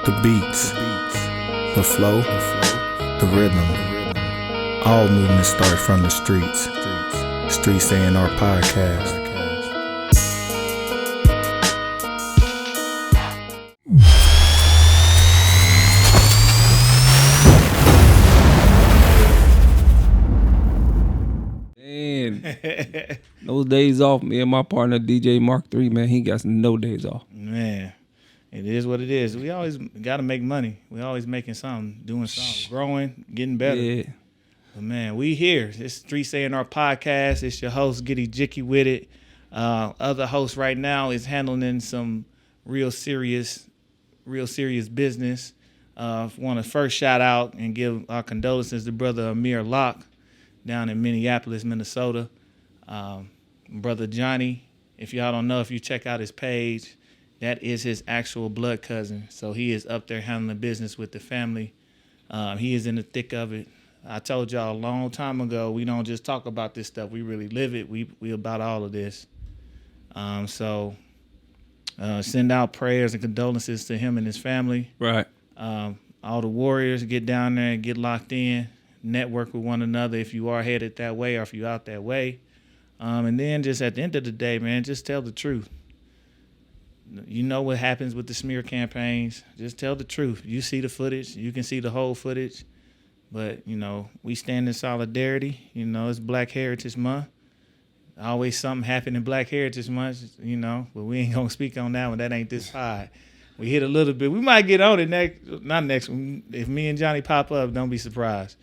The beats, the flow, the rhythm. All movement starts from the streets. Streets A&R Podcast. Man, those days off, me and my partner DJ Mark III, man, he got no days off. Man, it is what it is. We always got to make money. We always making something, doing something, growing, getting better. Yeah. But man, we here. It's Streets A&R Podcast. It's your host, getEJIKEwithit. Other host right now is handling some real serious business. Want to first shout out and give our condolences to brother Amir Locke down in Minneapolis, Minnesota. Brother Jonny, if y'all don't know, if you check out his page, that is his actual blood cousin. So he is up there handling business with the family. He is in the thick of it. I told y'all a long time ago, we don't just talk about this stuff. We really live it. We about all of this. So send out prayers and condolences to him and his family. Right. All the warriors, get down there and get locked in. Network with one another if you are headed that way or if you're out that way. And then just at the end of the day, man, just tell the truth. You know what happens with the smear campaigns. Just tell the truth. You see the footage. You can see the whole footage. But, you know, we stand in solidarity. You know, it's Black Heritage Month. Always something happen in Black Heritage Month, you know, but we ain't going to speak on that one. That ain't this high. We hit a little bit. We might get on it not next one. If me and Jonny pop up, don't be surprised.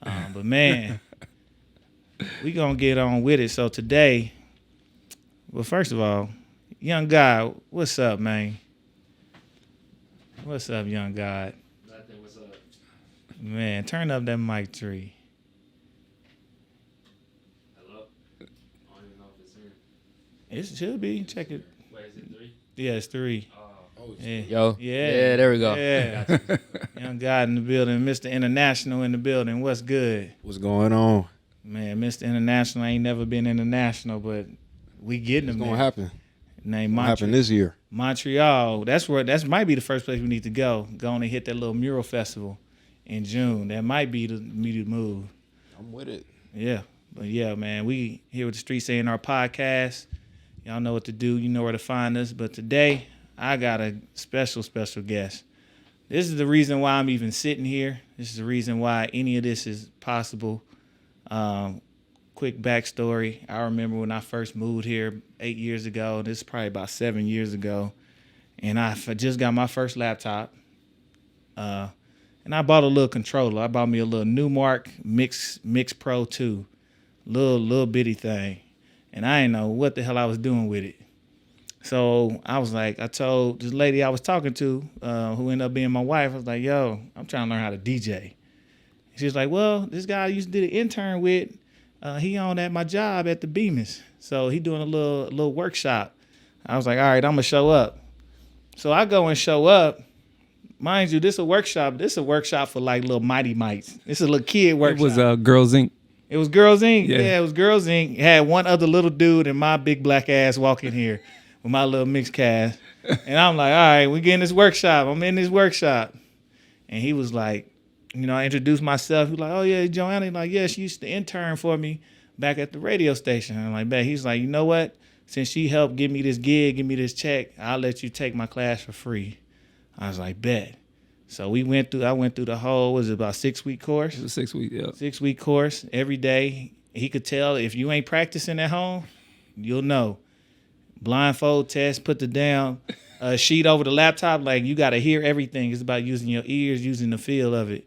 But, man, we going to get on with it. So today, well, first of all, young guy, what's up, man? What's up, young guy? Nothing, what's up? Man, turn up that mic tree. Hello? I don't even know if it's here. It should be. Check it. Wait, is it 3? Yeah, it's 3. Yeah. Yo. Yeah, there we go. Yeah. Young guy in the building, Mr. International in the building. What's good? What's going on? Man, Mr. International ain't never been international, but we getting him. What's going to happen? Name What's happen this year? Montreal. That might be the first place we need to go. Go on and hit that little mural festival in June. That might be the immediate move. I'm with it. Yeah. But yeah, man, we here with the Streets A&R Podcast. Y'all know what to do. You know where to find us. But today, I got a special guest. This is the reason why I'm even sitting here. This is the reason why any of this is possible. Quick backstory. I remember when I first moved here 8 years ago. This is probably about 7 years ago. And I just got my first laptop. And I bought a little controller. I bought me a little Newmark Mix Pro 2. Little bitty thing. And I didn't know what the hell I was doing with it. So I was like, I told this lady I was talking to, who ended up being my wife, I was like, yo, I'm trying to learn how to DJ. She was like, well, this guy I used to do an intern with, he on at my job at the Bemis. So he doing a little workshop. I was like, all right, I'm going to show up. So I go and show up. Mind you, this is a workshop for like little Mighty Mites. This is a little kid workshop. It was Girls Inc. It was Girls Inc. Yeah, it was Girls Inc. It had one other little dude and my big black ass walking here with my little mixed cast. And I'm like, all right, we get in this workshop. I'm in this workshop. And he was like, you know, I introduced myself. He was like, oh, yeah, Joanna. Like, yeah, she used to intern for me back at the radio station. And I'm like, bet. He's like, you know what? Since she helped give me this gig, give me this check, I'll let you take my class for free. I was like, bet. So I went through the whole, was it about 6-week course? It was 6 weeks, yeah. 6-week course every day. He could tell if you ain't practicing at home, you'll know. Blindfold test, put the damn sheet over the laptop. Like, you got to hear everything. It's about using your ears, using the feel of it.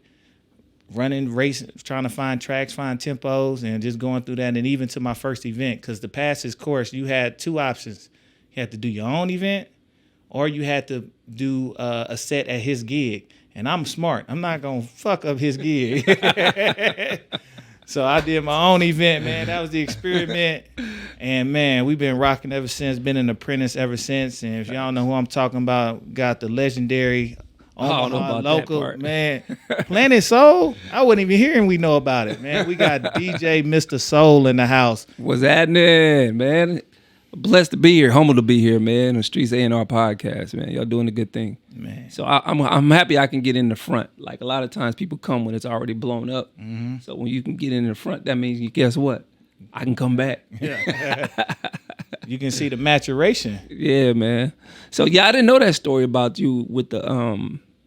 Running, racing, trying to find tracks, find tempos, and just going through that. And even to my first event, because to pass his course, you had 2 options. You had to do your own event, or you had to do a set at his gig. And I'm smart. I'm not going to fuck up his gig. So I did my own event, man. That was the experiment. And, man, we've been rocking ever since, been an apprentice ever since. And if y'all know who I'm talking about, got the legendary Omaha local, man. Planet Soul, I wasn't even hearing we know about it, man. We got DJ Mista Soull in the house. What's happening, man? Blessed to be here, humble to be here, man. The Streets A&R Podcast, man. Y'all doing a good thing. Man. So I'm happy I can get in the front. Like a lot of times people come when it's already blown up. Mm-hmm. So when you can get in the front, that means guess what? I can come back. Yeah. You can see the maturation. Yeah, man. So yeah, I didn't know that story about you with the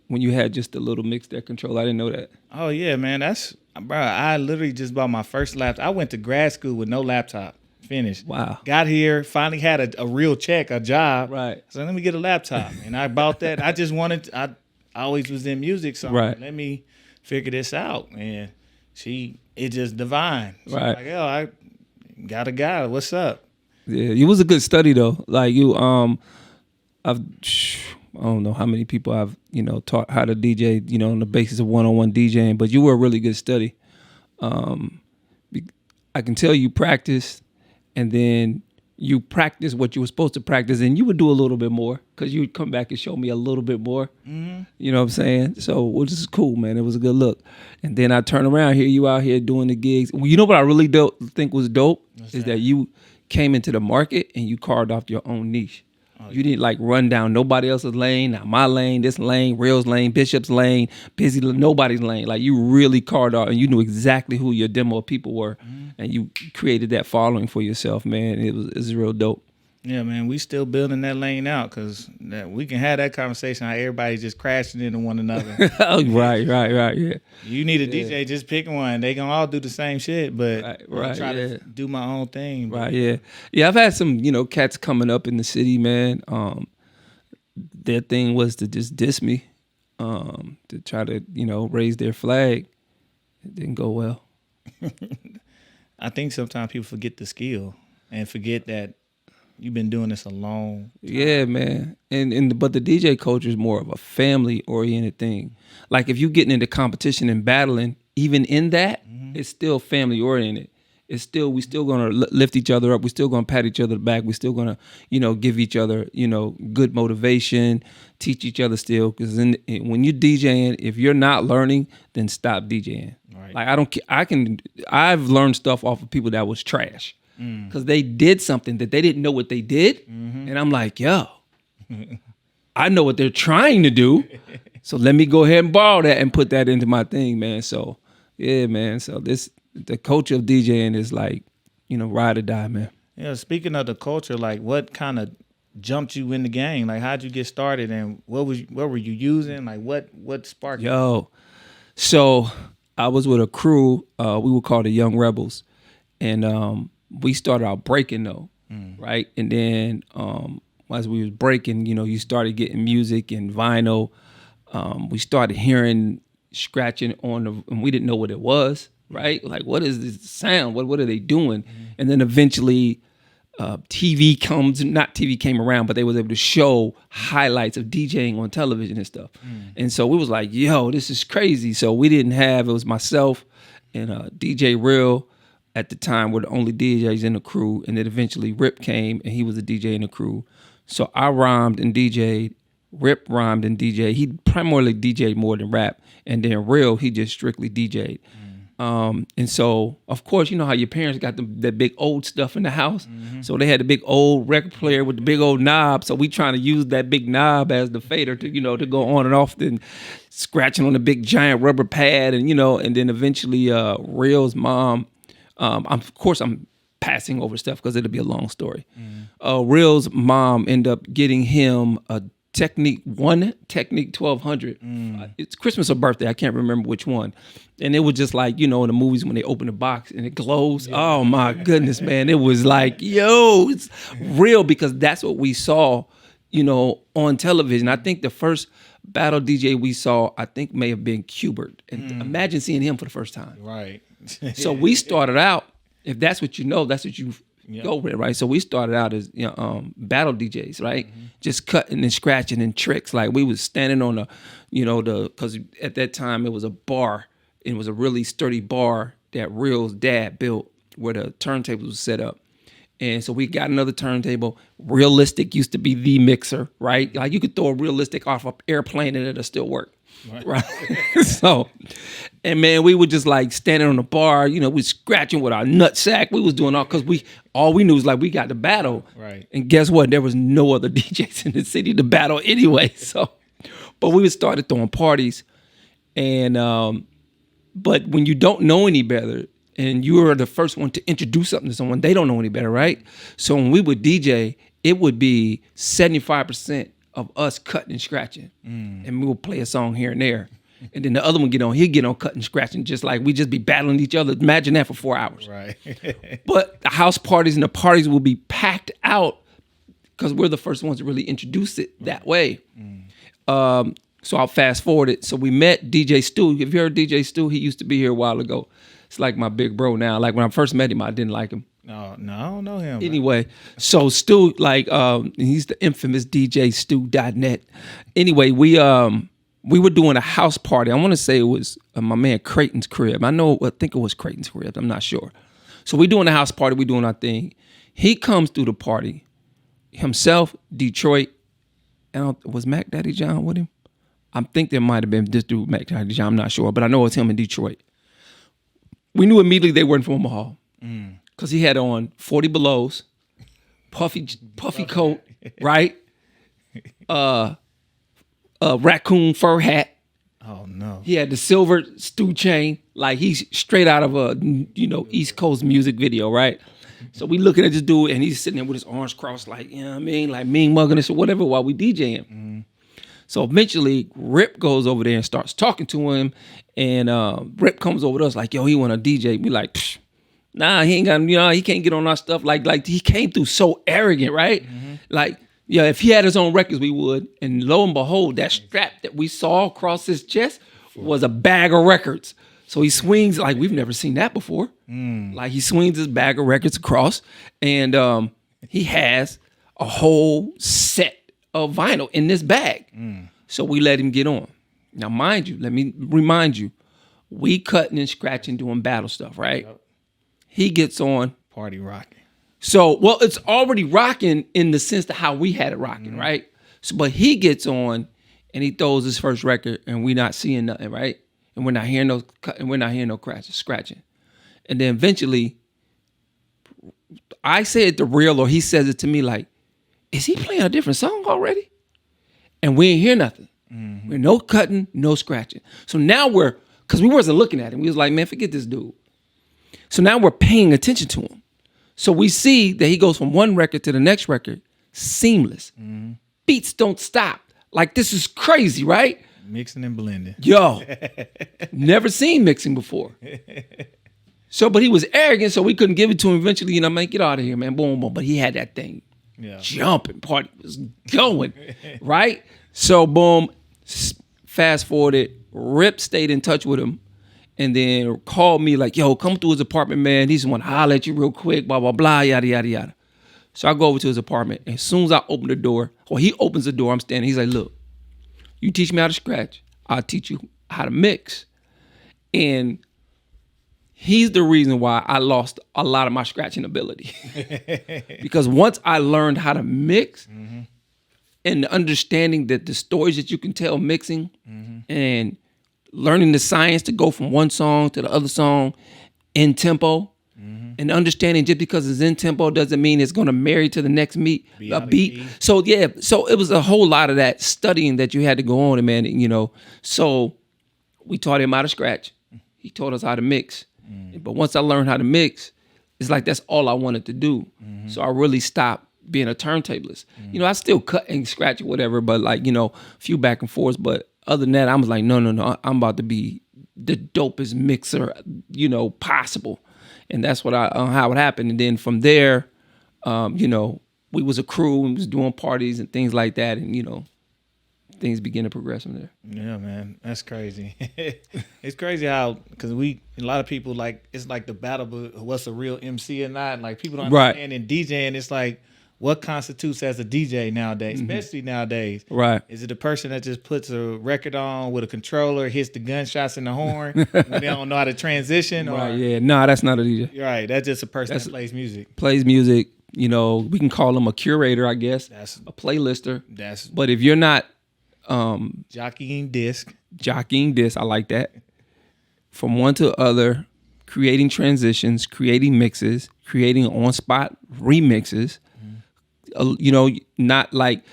when you had just a little mix deck control. I didn't know that. Oh yeah, man. That's bro. I literally just bought my first laptop. I went to grad school with no laptop. Finished. Wow. Got here, finally had a real check, a job. Right. So let me get a laptop. And I bought that. I just wanted I always was in music, so Right. let me figure this out. And it just divine. She was Right. like, yo, I got a guy. What's up? Yeah, you was a good study though. Like you, I don't know how many people I've taught how to DJ, on the basis of one-on-one DJing, but you were a really good study. I can tell you practiced, and then you practiced what you were supposed to practice, and you would do a little bit more because you would come back and show me a little bit more. Mm-hmm. You know what I'm saying? So, which is cool, man. It was a good look. And then I turn around, hear you out here doing the gigs. Well, you know what I really think was dope is that you came into the market and you carved off your own niche. You didn't like run down nobody else's lane, not my lane, this lane, Real's lane, Bishop's lane, Busy, nobody's lane. Like you really carved out and you knew exactly who your demo of people were, and you created that following for yourself, man. It was real dope. Yeah, man, we still building that lane out because we can have that conversation how everybody's just crashing into one another. right, yeah. You need a DJ, just pick one. They gonna all do the same shit, but I try to do my own thing. But. Right, yeah. Yeah, I've had some, cats coming up in the city, man. Their thing was to just diss me, to try to, raise their flag. It didn't go well. I think sometimes people forget the skill and forget that you've been doing this a long time. Yeah, man. But the DJ culture is more of a family oriented thing. Like if you getting into competition and battling, even in that, it's still family oriented. We still gonna lift each other up. We still gonna pat each other back. We still gonna, give each other, good motivation, teach each other still. Because when you're DJing, if you're not learning, then stop DJing. Right. Like I've learned stuff off of people that was trash. Because they did something that they didn't know what they did. And I'm like, yo, I know what they're trying to do. So let me go ahead and borrow that and put that into my thing, man. So, yeah, man. So the culture of DJing is like, ride or die, man. Yeah, speaking of the culture, like what kind of jumped you in the game? Like how'd you get started and what were you using? Like what sparked Yo, so I was with a crew, we were called the Young Rebels. And we started out breaking though, right? And then as we was breaking, you started getting music and vinyl. We started hearing scratching and we didn't know what it was, right? Like, what is this sound? What are they doing? And then eventually TV came around, but they was able to show highlights of DJing on television and stuff. And so we was like, yo, this is crazy. So it was myself and DJ Real. At the time, were the only DJs in the crew, and then eventually Rip came, and he was a DJ in the crew. So I rhymed and DJ'd. Rip rhymed and DJ'd. He primarily DJ'd more than rap, and then Real, he just strictly DJ'd. And so, of course, you know how your parents got that big old stuff in the house? So they had the big old record player with the big old knob, so we trying to use that big knob as the fader to, to go on and off, then scratching on the big giant rubber pad, and, and then eventually Real's mom, of course, I'm passing over stuff because it'll be a long story. Real's mom ended up getting him a Technique 1200. It's Christmas or birthday. I can't remember which one. And it was just like, in the movies when they open the box and it glows. Yeah. Oh my goodness, man. It was like, yo, it's real because that's what we saw, on television. I think the first battle DJ we saw, I think may have been Qbert. And imagine seeing him for the first time. Right. So we started out, if that's what you know, that's what you go with, right? So we started out as battle DJs, right? Just cutting and scratching and tricks. Like we was standing on because at that time it was a bar, and it was a really sturdy bar that Real's dad built where the turntables was set up. And so we got another turntable. Realistic used to be the mixer, right? Like you could throw a Realistic off an airplane and it'll still work, right? So, and man, we were just like standing on the bar, we scratching with our nut sack. We was doing because all we knew was like we got to battle. Right. And guess what? There was no other DJs in the city to battle anyway. So, but we started throwing parties, and but when you don't know any better, and you are the first one to introduce something to someone, they don't know any better, right? So when we would DJ, it would be 75% of us cutting and scratching. And we would play a song here and there. And then the other one he'd get on cutting and scratching, just like we just be battling each other. Imagine that for 4 hours. Right. But the house parties and the parties will be packed out because we're the first ones to really introduce it that way. So I'll fast forward it. So we met DJ Stu. Have you heard DJ Stu? He used to be here a while ago. It's like my big bro now. Like when I first met him, I didn't like him. No, I don't know him. Anyway, so Stu, he's the infamous DJ Stu.net. Anyway, we were doing a house party. I want to say it was my man Creighton's crib. I think it was Creighton's crib. I'm not sure. So we doing a house party. We doing our thing. He comes through the party himself, Detroit. And was Mac Daddy John with him? I think there might have been this dude, Mac Daddy John. I'm not sure, but I know it's him in Detroit. We knew immediately they weren't from Omaha because he had on 40 belows, puffy coat, right? Raccoon fur hat. Oh no! He had the silver Stu chain, like he's straight out of a East Coast music video, right? So we looking at this dude and he's sitting there with his arms crossed, like like mean mugging us or whatever while we DJing. So eventually, Rip goes over there and starts talking to him, and Rip comes over to us like, "Yo, he want to DJ." We like, psh, "Nah, he ain't got, he can't get on our stuff." Like he came through so arrogant, right? Like, yeah, if he had his own records, we would. And lo and behold, that strap that we saw across his chest was a bag of records. So he swings like we've never seen that before. Like he swings his bag of records across, and he has a whole set of vinyl in this bag. So we let him get on. Now, mind you, let me remind you, we cutting and scratching, doing battle stuff, right? Yep. He gets on. Party rocking. So, well, it's already rocking in the sense of how we had it rocking, right? So, but he gets on and he throws his first record and we not seeing nothing, right? And we're not hearing no cut, and we're not hearing no scratching. And then eventually, I say it to Real, or he says it to me like, "Is he playing a different song already?" And we ain't hear nothing. We're no cutting, no scratching. So now because we wasn't looking at him. We was like, man, forget this dude. So now we're paying attention to him. So we see that he goes from one record to the next record, seamless. Beats don't stop. Like, this is crazy, right? Mixing and blending. Yo, never seen mixing before. So, but he was arrogant, so we couldn't give it to him. Eventually, man, get out of here, man. Boom, boom. But he had that thing. Yeah. Jumping, party was going, right? So boom, fast forwarded, Rip stayed in touch with him and then called me like, "Yo, come through his apartment, man. He just want to holler at you real quick, blah, blah, blah, yada, yada, yada." So I go over to his apartment, and as soon as I open the door, or he opens the door, I'm standing, he's like, "Look, you teach me how to scratch, I'll teach you how to mix." And he's the reason why I lost a lot of my scratching ability. Because once I learned how to mix and the understanding that the stories that you can tell mixing and learning the science to go from one song to the other song in tempo and understanding just because it's in tempo doesn't mean it's going to marry to the next beat. So yeah, so it was a whole lot of that studying that you had to go on, man. So we taught him how to scratch. He taught us how to mix. But once I learned how to mix, it's like that's all I wanted to do. So I really stopped being a turntablist. I still cut and scratch or whatever, but a few back and forths. But other than that, I was like, no, I'm about to be the dopest mixer, possible. And that's what how it happened. And then from there, we was a crew and was doing parties and things like that. And, things begin to progress from there. Yeah, man, that's crazy. It's crazy how, because a lot of people it's like the battle, but what's a real MC or not? Like people don't understand in DJing, it's like what constitutes as a DJ nowadays, especially nowadays. Right. Is it a person that just puts a record on with a controller, hits the gunshots in the horn, when they don't know how to transition? Right. Yeah. No, that's not a DJ. Right. That's just a person that plays music. Plays music, You know, we can call him a curator, I guess, a playlister. But if you're not jockeying disc, I like that. From one to other, creating transitions, creating mixes, creating on-spot remixes. You know, not like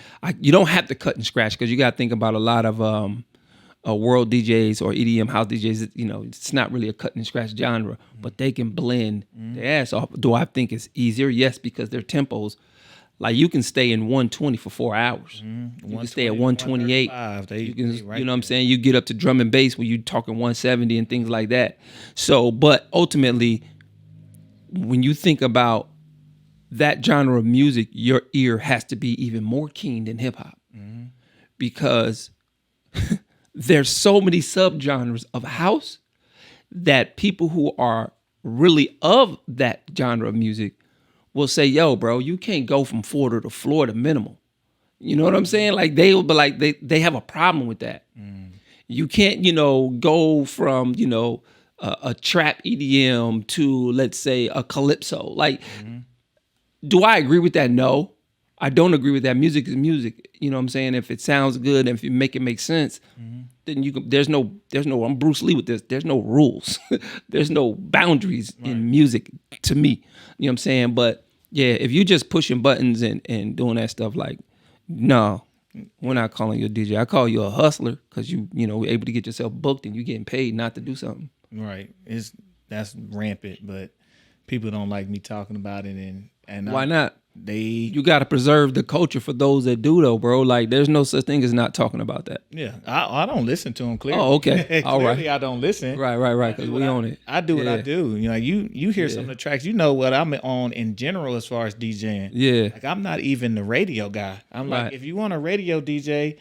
you don't have to cut and scratch, because you got to think about a lot of world DJs or EDM house DJs. You know, it's not really a cut and scratch genre, but they can blend their ass off. Do I think it's easier? Yes, because their tempos, like you can stay in 120 for 4 hours. You can stay at 128. You can, you know what I'm saying? You get up to drum and bass when you're talking 170 and things like that. So, but ultimately, when you think about that genre of music, your ear has to be even more keen than hip hop, because there's so many subgenres of house that people who are really of that genre of music will say, yo, bro, you can't go from Florida to Florida minimal. You know what I'm saying? Like they will be like, they have a problem with that. You can't, you know, go from, you know, a trap EDM to, let's say, a calypso. Like, do I agree with that? No, I don't agree with that. Music is music. You know what I'm saying? If it sounds good and if you make it make sense, then you can, there's no, I'm Bruce Lee with this. There's no rules. There's no boundaries in music to me. You know what I'm saying? But yeah, if you just pushing buttons and doing that stuff, like, no, we're not calling you a DJ. I call you a hustler, because you know, able to get yourself booked and you getting paid not to do something. Right. That's rampant, but people don't like me talking about it, and why not? You got to preserve the culture for those that do, though, bro. Like, there's no such thing as not talking about that. Yeah, I don't listen to them clearly. Oh, okay, all right. I don't listen. Right, because we own it. I do what I do. You know, you hear some of the tracks. You know what I'm on in general as far as DJing. Yeah, like I'm not even the radio guy. I'm like, if you want a radio DJ,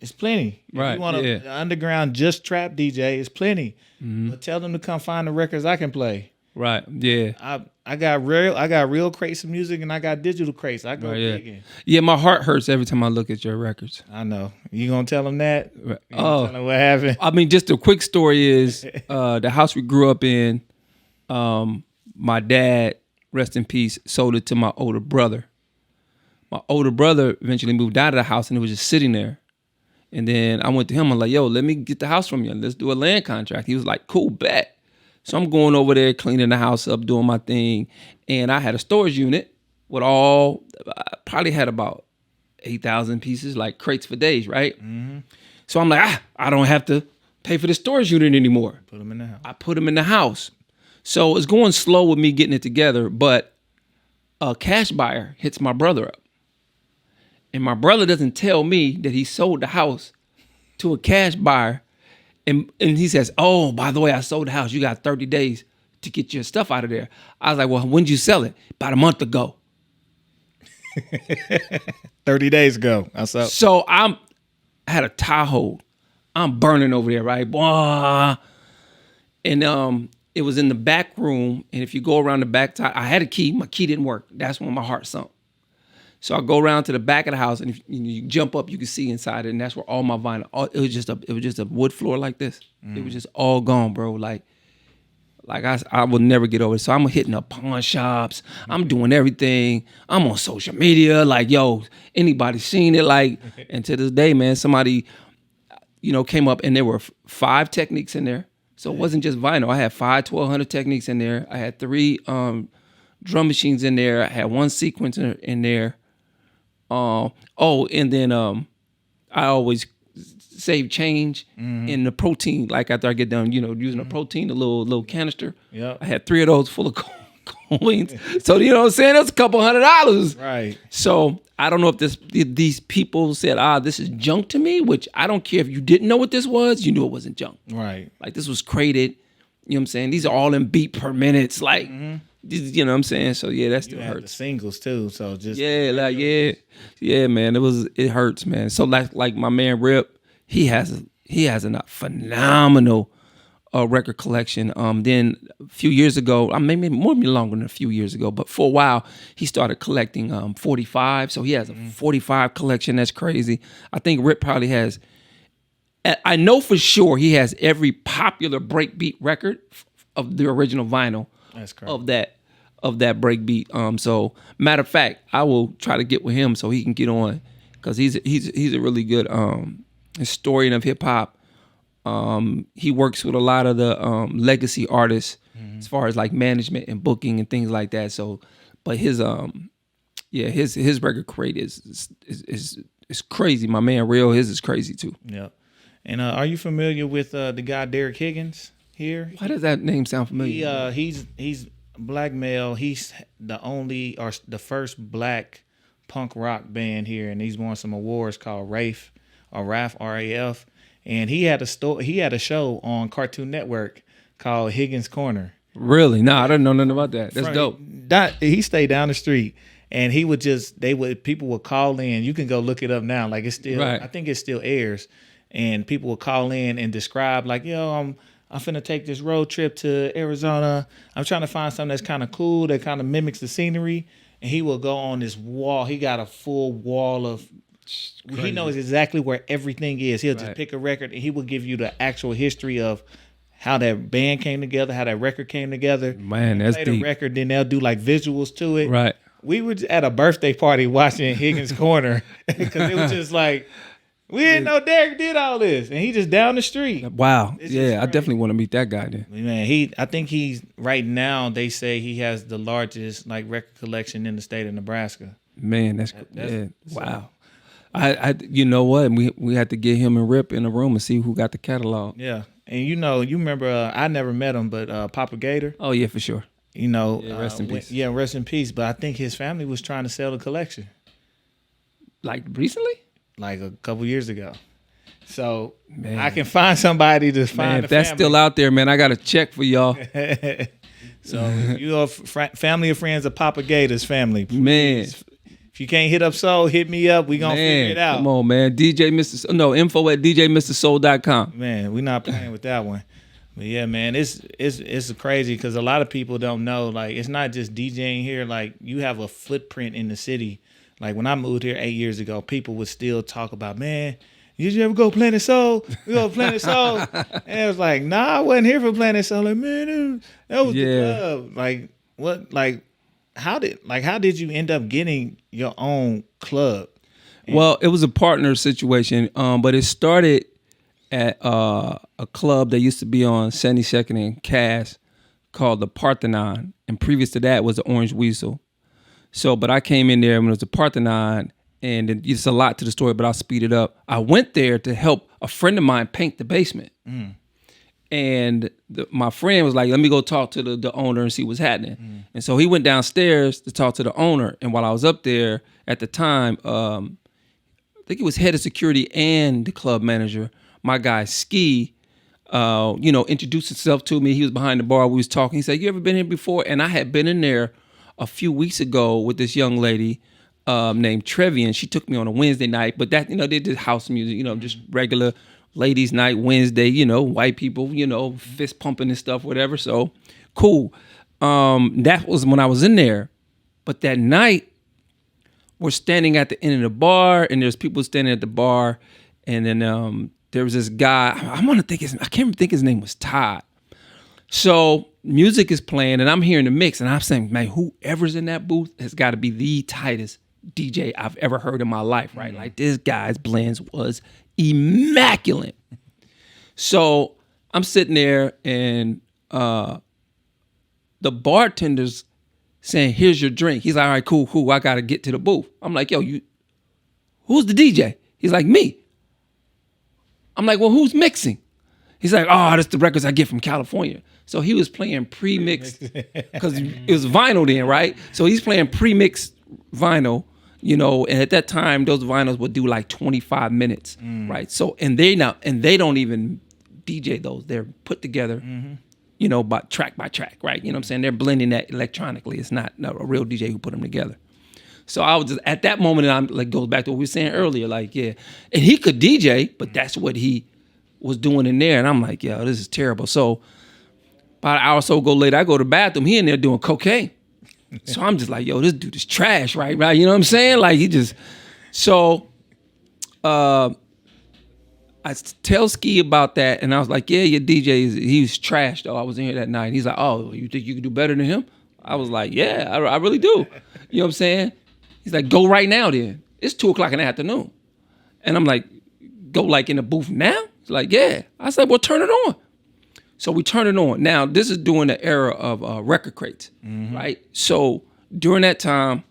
it's plenty. If you want an underground just trap DJ, it's plenty. But tell them to come find the records I can play. Right. Yeah. I got real crates of music, and I got digital crates. I go digging. Yeah, my heart hurts every time I look at your records. I know. You gonna tell them that? You tell them what happened? I mean, just a quick story is the house we grew up in. My dad, rest in peace, sold it to my older brother. My older brother eventually moved out of the house, and it was just sitting there. And then I went to him. I'm like, yo, let me get the house from you. Let's do a land contract. He was like, cool, bet. So I'm going over there, cleaning the house up, doing my thing. And I had a storage unit with I probably had about 8,000 pieces, like crates for days, right? So I'm like, I don't have to pay for the storage unit anymore. Put them in the house. I put them in the house. So it's going slow with me getting it together, but a cash buyer hits my brother up. And my brother doesn't tell me that he sold the house to a cash buyer. And he says, oh, by the way, I sold the house. You got 30 days to get your stuff out of there. I was like, well, when did you sell it? About a month ago. 30 days ago. So I had a Tahoe. I'm burning over there, right? And it was in the back room. And if you go around the back, I had a key. My key didn't work. That's when my heart sunk. So I go around to the back of the house, and if you jump up, you can see inside it, and that's where all my vinyl. It was just a wood floor like this. It was just all gone, bro. Like I will never get over it. So I'm hitting up pawn shops. I'm doing everything. I'm on social media. Like, yo, anybody seen it? Like, and to this day, man, somebody, you know, came up, and there were 5 techniques in there. So it wasn't just vinyl. I had 5 1200 techniques in there. I had 3 drum machines in there. I had 1 sequencer in there. And then I always save change in the protein. Like after I get done, you know, using a protein, a little canister. Yeah, I had 3 of those full of coins. So you know what I'm saying? That's a couple $100. Right. So I don't know if these people said, this is junk to me, which I don't care if you didn't know what this was. You knew it wasn't junk. Right. Like this was crated. You know what I'm saying? These are all in beat per minutes. Like. You know what I'm saying? So yeah, that still hurts. The singles too, so just yeah, man. It hurts, man. So like my man Rip, he has a phenomenal record collection. Then a few years ago, maybe more longer than a few years ago, but for a while he started collecting 45. So he has a 45 collection. That's crazy. I think Rip probably has. I know for sure he has every popular breakbeat record of the original vinyl. That's crazy. Of that of that break beat. So matter of fact, I will try to get with him so he can get on, because he's a really good historian of hip hop. He works with a lot of the legacy artists as far as like management and booking and things like that. So, but his record crate is crazy. My man Real, his is crazy too. Yeah. And are you familiar with the guy Derek Higgins here? Why does that name sound familiar? He's a black male. He's the only or the first black punk rock band here, and he's won some awards called RAF, RAF. And he had a show on Cartoon Network called Higgins Corner. Really? No, I don't know nothing about that. That's dope. He stayed down the street, and people would call in. You can go look it up now. Like it's still, right. I think it still airs, and people would call in and describe like, yo, I'm finna take this road trip to Arizona. I'm trying to find something that's kind of cool that kind of mimics the scenery. And he will go on this wall. He got a full wall of. Crazy. He knows exactly where everything is. He'll just pick a record and he will give you the actual history of how that band came together, how that record came together. Man, that's play deep. The record, then they'll do like visuals to it. Right. We were at a birthday party watching Higgins Corner because it was just like, we didn't know Derek did all this, and he just down the street. Wow. It's Yeah, I definitely want to meet that guy then. Man, I think he's right now. They say he has the largest like record collection in the state of Nebraska. Man, that's wow. I you know what? We had to get him and Rip in a room and see who got the catalog. Yeah, and you remember I never met him, but Papa Gator. Oh yeah, for sure. Rest in peace. Rest in peace. But I think his family was trying to sell the collection. Like recently? Like a couple years ago. So Man. I can find somebody to find Man, the if that's family. still out there, man, I got a check for y'all. So if you're family or friends of Papa Gator's family, please, Man. if you can't hit up Soul, hit me up. We gonna figure it out. Come on, man. info at DJMistaSoull.com. Man, we're not playing with that one. But yeah, man, it's crazy because a lot of people don't know. Like, it's not just DJing here. Like, you have a footprint in the city. Like, when I moved here 8 years ago, people would still talk about, man, did you ever go Planet Soul? We go Planet Soul. And it was like, nah, I wasn't here for Planet Soul. Like, man, that was the club. Like, what? Like, how did you end up getting your own club? Well, it was a partner situation, but it started at a club that used to be on 72nd and Cass called the Parthenon, and previous to that was the Orange Weasel. So, but I came in there when it was the Parthenon, and it's a lot to the story, but I'll speed it up. I went there to help a friend of mine paint the basement. And my friend was like, let me go talk to the owner and see what's happening. And so he went downstairs to talk to the owner. And while I was up there at the time, I think it was head of security and the club manager, my guy Ski, introduced himself to me. He was behind the bar. We was talking. He said, you ever been here before? And I had been in there a few weeks ago with this young lady named Trevian. She took me on a Wednesday night, but that, they did house music, just regular ladies night, Wednesday, white people, fist pumping and stuff, whatever. So cool. That was when I was in there. But that night, we're standing at the end of the bar, and there's people standing at the bar, and then there was this guy. I can't think his name was Todd. So music is playing, and I'm hearing the mix, and I'm saying, man, whoever's in that booth has got to be the tightest DJ I've ever heard in my life, right? Like, this guy's blends was immaculate. So I'm sitting there, and the bartender's saying, here's your drink. He's like, all right, cool. I got to get to the booth. I'm like, yo, who's the DJ? He's like, me. I'm like, well, who's mixing? He's like, oh, that's the records I get from California. So he was playing pre-mixed, because it was vinyl then, right? So he's playing pre-mixed vinyl, and at that time, those vinyls would do like 25 minutes, right? So, and they don't even DJ those. They're put together, by track, right? You know what I'm saying? They're blending that electronically. It's not a real DJ who put them together. So I was just, at that moment, and I'm like, goes back to what we were saying earlier, like, yeah. And he could DJ, but that's what he was doing in there. And I'm like, yo, this is terrible. So about an hour or so later, I go to the bathroom. He in there doing cocaine. So I'm just like, yo, this dude is trash, right? You know what I'm saying? Like, he just, so I tell Ski about that, and I was like, yeah, your DJ, he was trash, though. I was in here that night. And he's like, oh, you think you can do better than him? I was like, yeah, I really do. You know what I'm saying? He's like, go right now then. It's 2:00 in the afternoon. And I'm like, go like in the booth now? He's like, yeah. I said, well, turn it on. So we turn it on. Now, this is during the era of record crates, right? So during that time,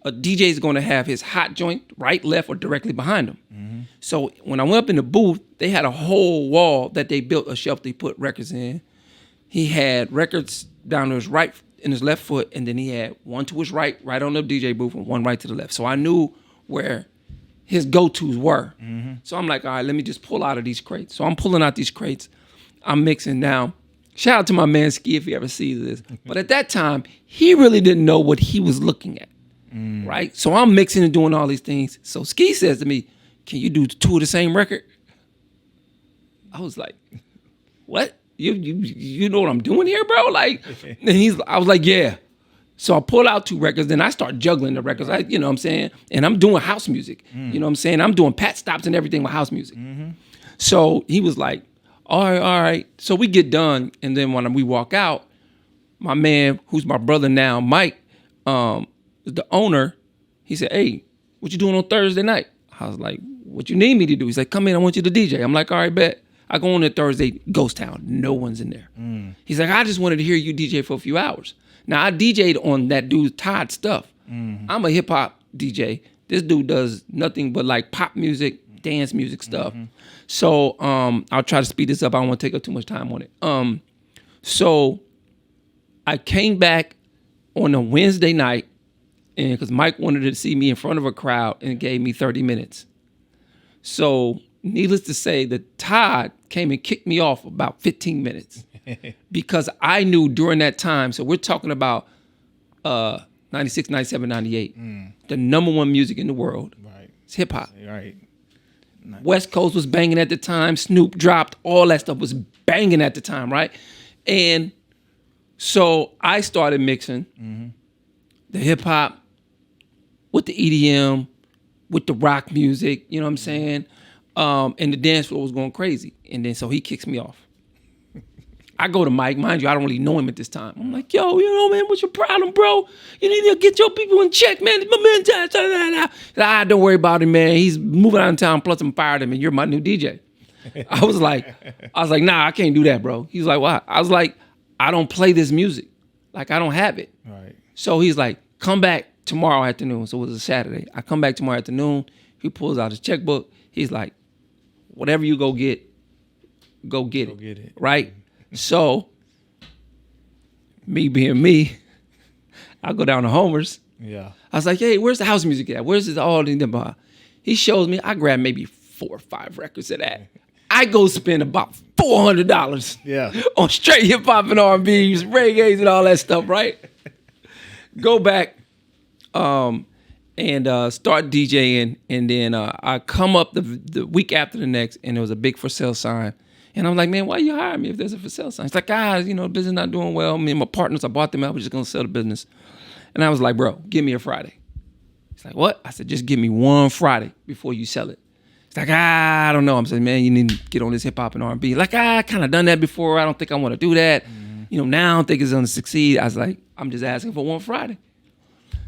a DJ is going to have his hot joint right, left, or directly behind him. So when I went up in the booth, they had a whole wall that they built, a shelf they put records in. He had records down to his right and his left foot, and then he had one to his right on the DJ booth, and one right to the left. So I knew where his go-tos were. So I'm like, all right, let me just pull out of these crates. So I'm pulling out these crates. I'm mixing now. Shout out to my man Ski if he ever sees this. But at that time, he really didn't know what he was looking at, right? So I'm mixing and doing all these things. So Ski says to me, can you do 2 of the same record? I was like, what? You know what I'm doing here, bro? Like, and I was like, yeah. So I pull out 2 records, then I start juggling the records. You know what I'm saying? And I'm doing house music. You know what I'm saying? I'm doing pat stops and everything with house music. So he was like, all right. So we get done, and then when we walk out, my man, who's my brother now, Mike, the owner, he said, hey, what you doing on Thursday night? I was like, what you need me to do? He's like, come in, I want you to DJ. I'm like, all right, bet. I go on there Thursday, Ghost Town. No one's in there. He's like, I just wanted to hear you DJ for a few hours. Now, I DJ'd on that dude Todd stuff. I'm a hip hop DJ. This dude does nothing but like pop music, dance music stuff. So I'll try to speed this up. I don't want to take up too much time on it. So I came back on a Wednesday night, and because Mike wanted to see me in front of a crowd and gave me 30 minutes. So needless to say, that Todd came and kicked me off about 15 minutes because I knew during that time, so we're talking about 96, 97, 98, the number one music in the world. Right. It's hip hop. Right. West Coast was banging at the time. Snoop dropped. All that stuff was banging at the time, right? And so I started mixing the hip hop with the EDM, with the rock music, you know what I'm saying? And the dance floor was going crazy. And then so he kicks me off. I go to Mike. Mind you, I don't really know him at this time. I'm like, yo, you know, man, what's your problem, bro? You need to get your people in check, man. My man, don't worry about him, man. He's moving out of town, plus I'm fired him, and you're my new DJ. I was like, nah, I can't do that, bro. He's like, why? I was like, I don't play this music. Like, I don't have it. Right. So he's like, come back tomorrow afternoon. So it was a Saturday. I come back tomorrow afternoon. He pulls out his checkbook. He's like, whatever you go get it. Right? So, me being me, I go down to Homer's. Yeah. I was like, hey, where's the house music at? Where's all the He shows me. I grab maybe 4 or 5 records of that. I go spend about $400 on straight hip hop and R&B, reggae and all that stuff, right? Go back and start DJing, and then I come up the week after the next, and there was a big for sale sign. And I'm like, man, why you hire me if there's a for sale sign? It's like, you know, the business not doing well. Me and my partners, I bought them out. We're just going to sell the business. And I was like, bro, give me a Friday. He's like, what? I said, just give me one Friday before you sell it. It's like, I don't know. I'm saying, man, you need to get on this hip hop and R&B. Like, I kind of done that before. I don't think I want to do that. You know, now I don't think it's going to succeed. I was like, I'm just asking for one Friday.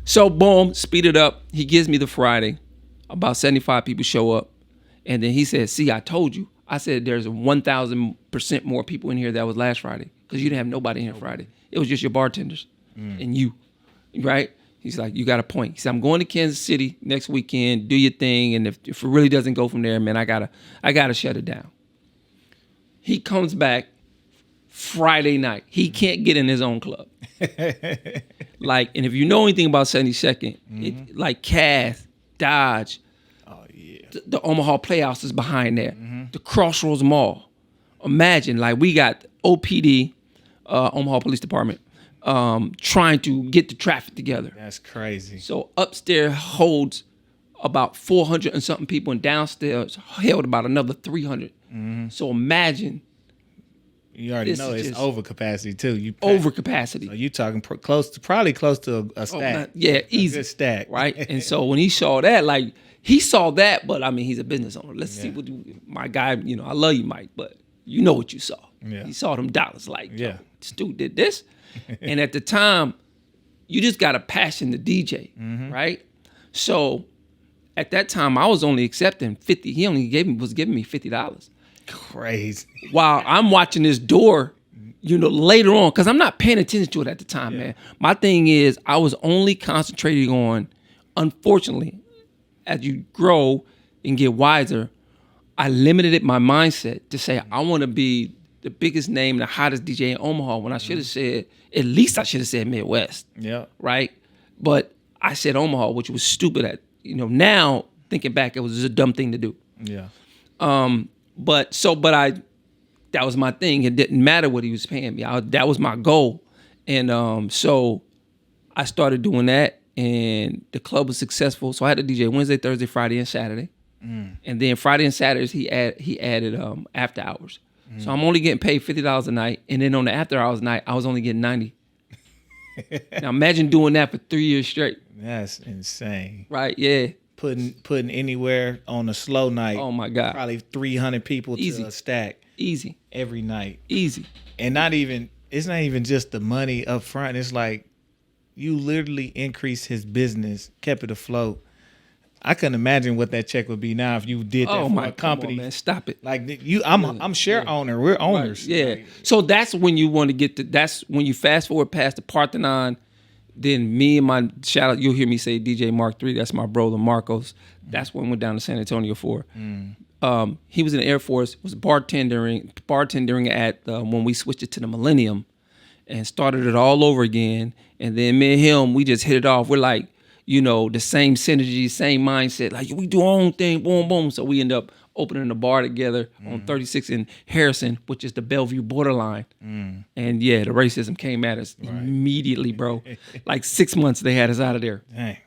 So, boom, speed it up. He gives me the Friday. About 75 people show up. And then he said, see, I told you. I said, there's 1,000% more people in here that was last Friday because you didn't have nobody in here Friday. It was just your bartenders and you, right? He's like, you got a point. He said, I'm going to Kansas City next weekend. Do your thing. And if it really doesn't go from there, man, I gotta shut it down. He comes back Friday night. He can't get in his own club. Like, and if you know anything about 72nd, it, like Cass, Dodge, the Omaha Playhouse is behind there. The Crossroads Mall. Imagine, like, we got OPD, Omaha Police Department, trying to get the traffic together. That's crazy. So upstairs holds about 400 and something people, and downstairs held about another 300. So imagine. You already know it's over capacity too. Over capacity. So you talking probably close to a stack. Easy. A good stack. Right? And so when he saw that, like, he saw that, but I mean, he's a business owner. Let's see what my guy, you know, I love you, Mike, but you know what you saw. Yeah. You saw them dollars like, Yeah. this dude did this. And at the time, you just got a passion to DJ, right? So at that time, I was only accepting 50. He only was giving me $50. Crazy. While I'm watching this door, later on, because I'm not paying attention to it at the time, man. My thing is, I was only concentrating on, unfortunately, as you grow and get wiser, I limited my mindset to say, I want to be the biggest name, the hottest DJ in Omaha, when I should have said, at least I should have said Midwest. Yeah. Right? But I said Omaha, which was stupid now, thinking back, it was just a dumb thing to do. Yeah. But that was my thing. It didn't matter what he was paying me. That was my goal. And so I started doing that, and the club was successful. So I had to DJ Wednesday, Thursday, Friday, and Saturday. And then Friday and Saturdays, he added after hours. So I'm only getting paid $50 a night. And then on the after hours night, I was only getting $90. Now imagine doing that for 3 years straight. That's insane. Right, yeah. Putting anywhere on a slow night. Oh my God. Probably 300 people Easy. to a stack. Easy. Every night. Easy. And it's not even just the money up front. It's like you literally increased his business, kept it afloat. I couldn't imagine what that check would be now if you did that for a company. Come on, man, stop it. Like I'm share owner. We're owners. Right. Yeah. Like, So that's when you want to get to. That's when you fast forward past the Parthenon. Then me and my shout out. You'll hear me say DJ Mark III. That's my brother Marcos. That's when we went down to San Antonio for. He was in the Air Force. Was bartending at when we switched it to the Millennium, and started it all over again. And then me and him, we just hit it off. We're like, the same synergy, same mindset. Like we do our own thing, boom, boom. So we end up opening a bar together on 36 in Harrison, which is the Bellevue borderline. And yeah, the racism came at us immediately, bro. Like 6 months they had us out of there. dang.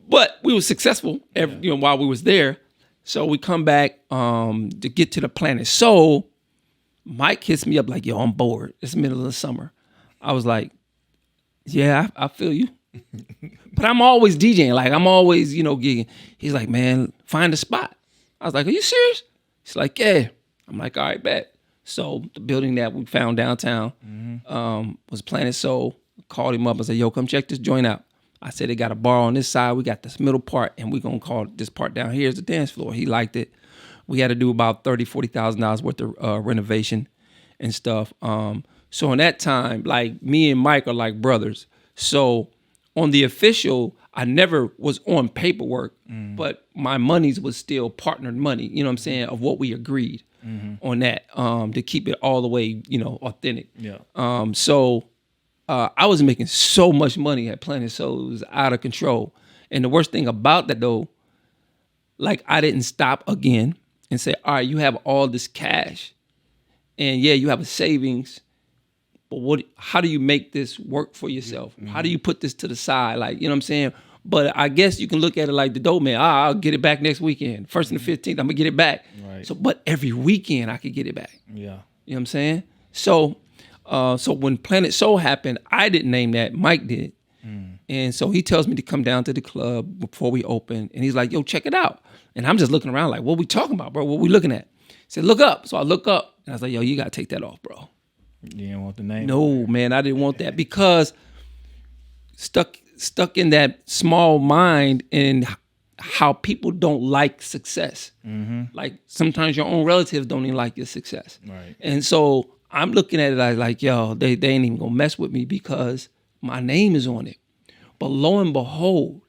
But we were successful, while we was there. So we come back to get to the Planet Soul. Mike hits me up like, yo, I'm bored. It's the middle of the summer. I was like, yeah, I feel you. But I'm always DJing. Like, I'm always, gigging. He's like, man, find a spot. I was like, are you serious? He's like, yeah. I'm like, all right, bet. So the building that we found downtown was Planet Soul. Called him up and said, yo, come check this joint out. I said, they got a bar on this side. We got this middle part, and we're going to call this part down here as the dance floor. He liked it. We had to do about $30,000, $40,000 worth of renovation and stuff. So in that time, like, me and Mike are like brothers. So on the official, I never was on paperwork, but my monies was still partnered money, you know what I'm saying, of what we agreed on that, to keep it all the way, authentic. Yeah. So I was making so much money at Planet Soul, it was out of control. And the worst thing about that though, like, I didn't stop again and say, all right, you have all this cash and yeah, you have a savings, but how do you make this work for yourself? How do you put this to the side? Like, you know what I'm saying? But I guess you can look at it like the dope man. I'll get it back next weekend. 1st and the 15th, I'm gonna get it back. Right. So, but every weekend I could get it back. Yeah. You know what I'm saying? So when Planet Soul happened, I didn't name that, Mike did. And so he tells me to come down to the club before we open. And he's like, yo, check it out. And I'm just looking around like, what we talking about, bro? What we looking at? He said, look up. So I look up and I was like, yo, you gotta take that off, bro. You didn't want the name? No, man, I didn't want that because stuck in that small mind and how people don't like success. Like sometimes your own relatives don't even like your success. Right. And so I'm looking at it as like, yo, they ain't even gonna mess with me because my name is on it. But lo and behold,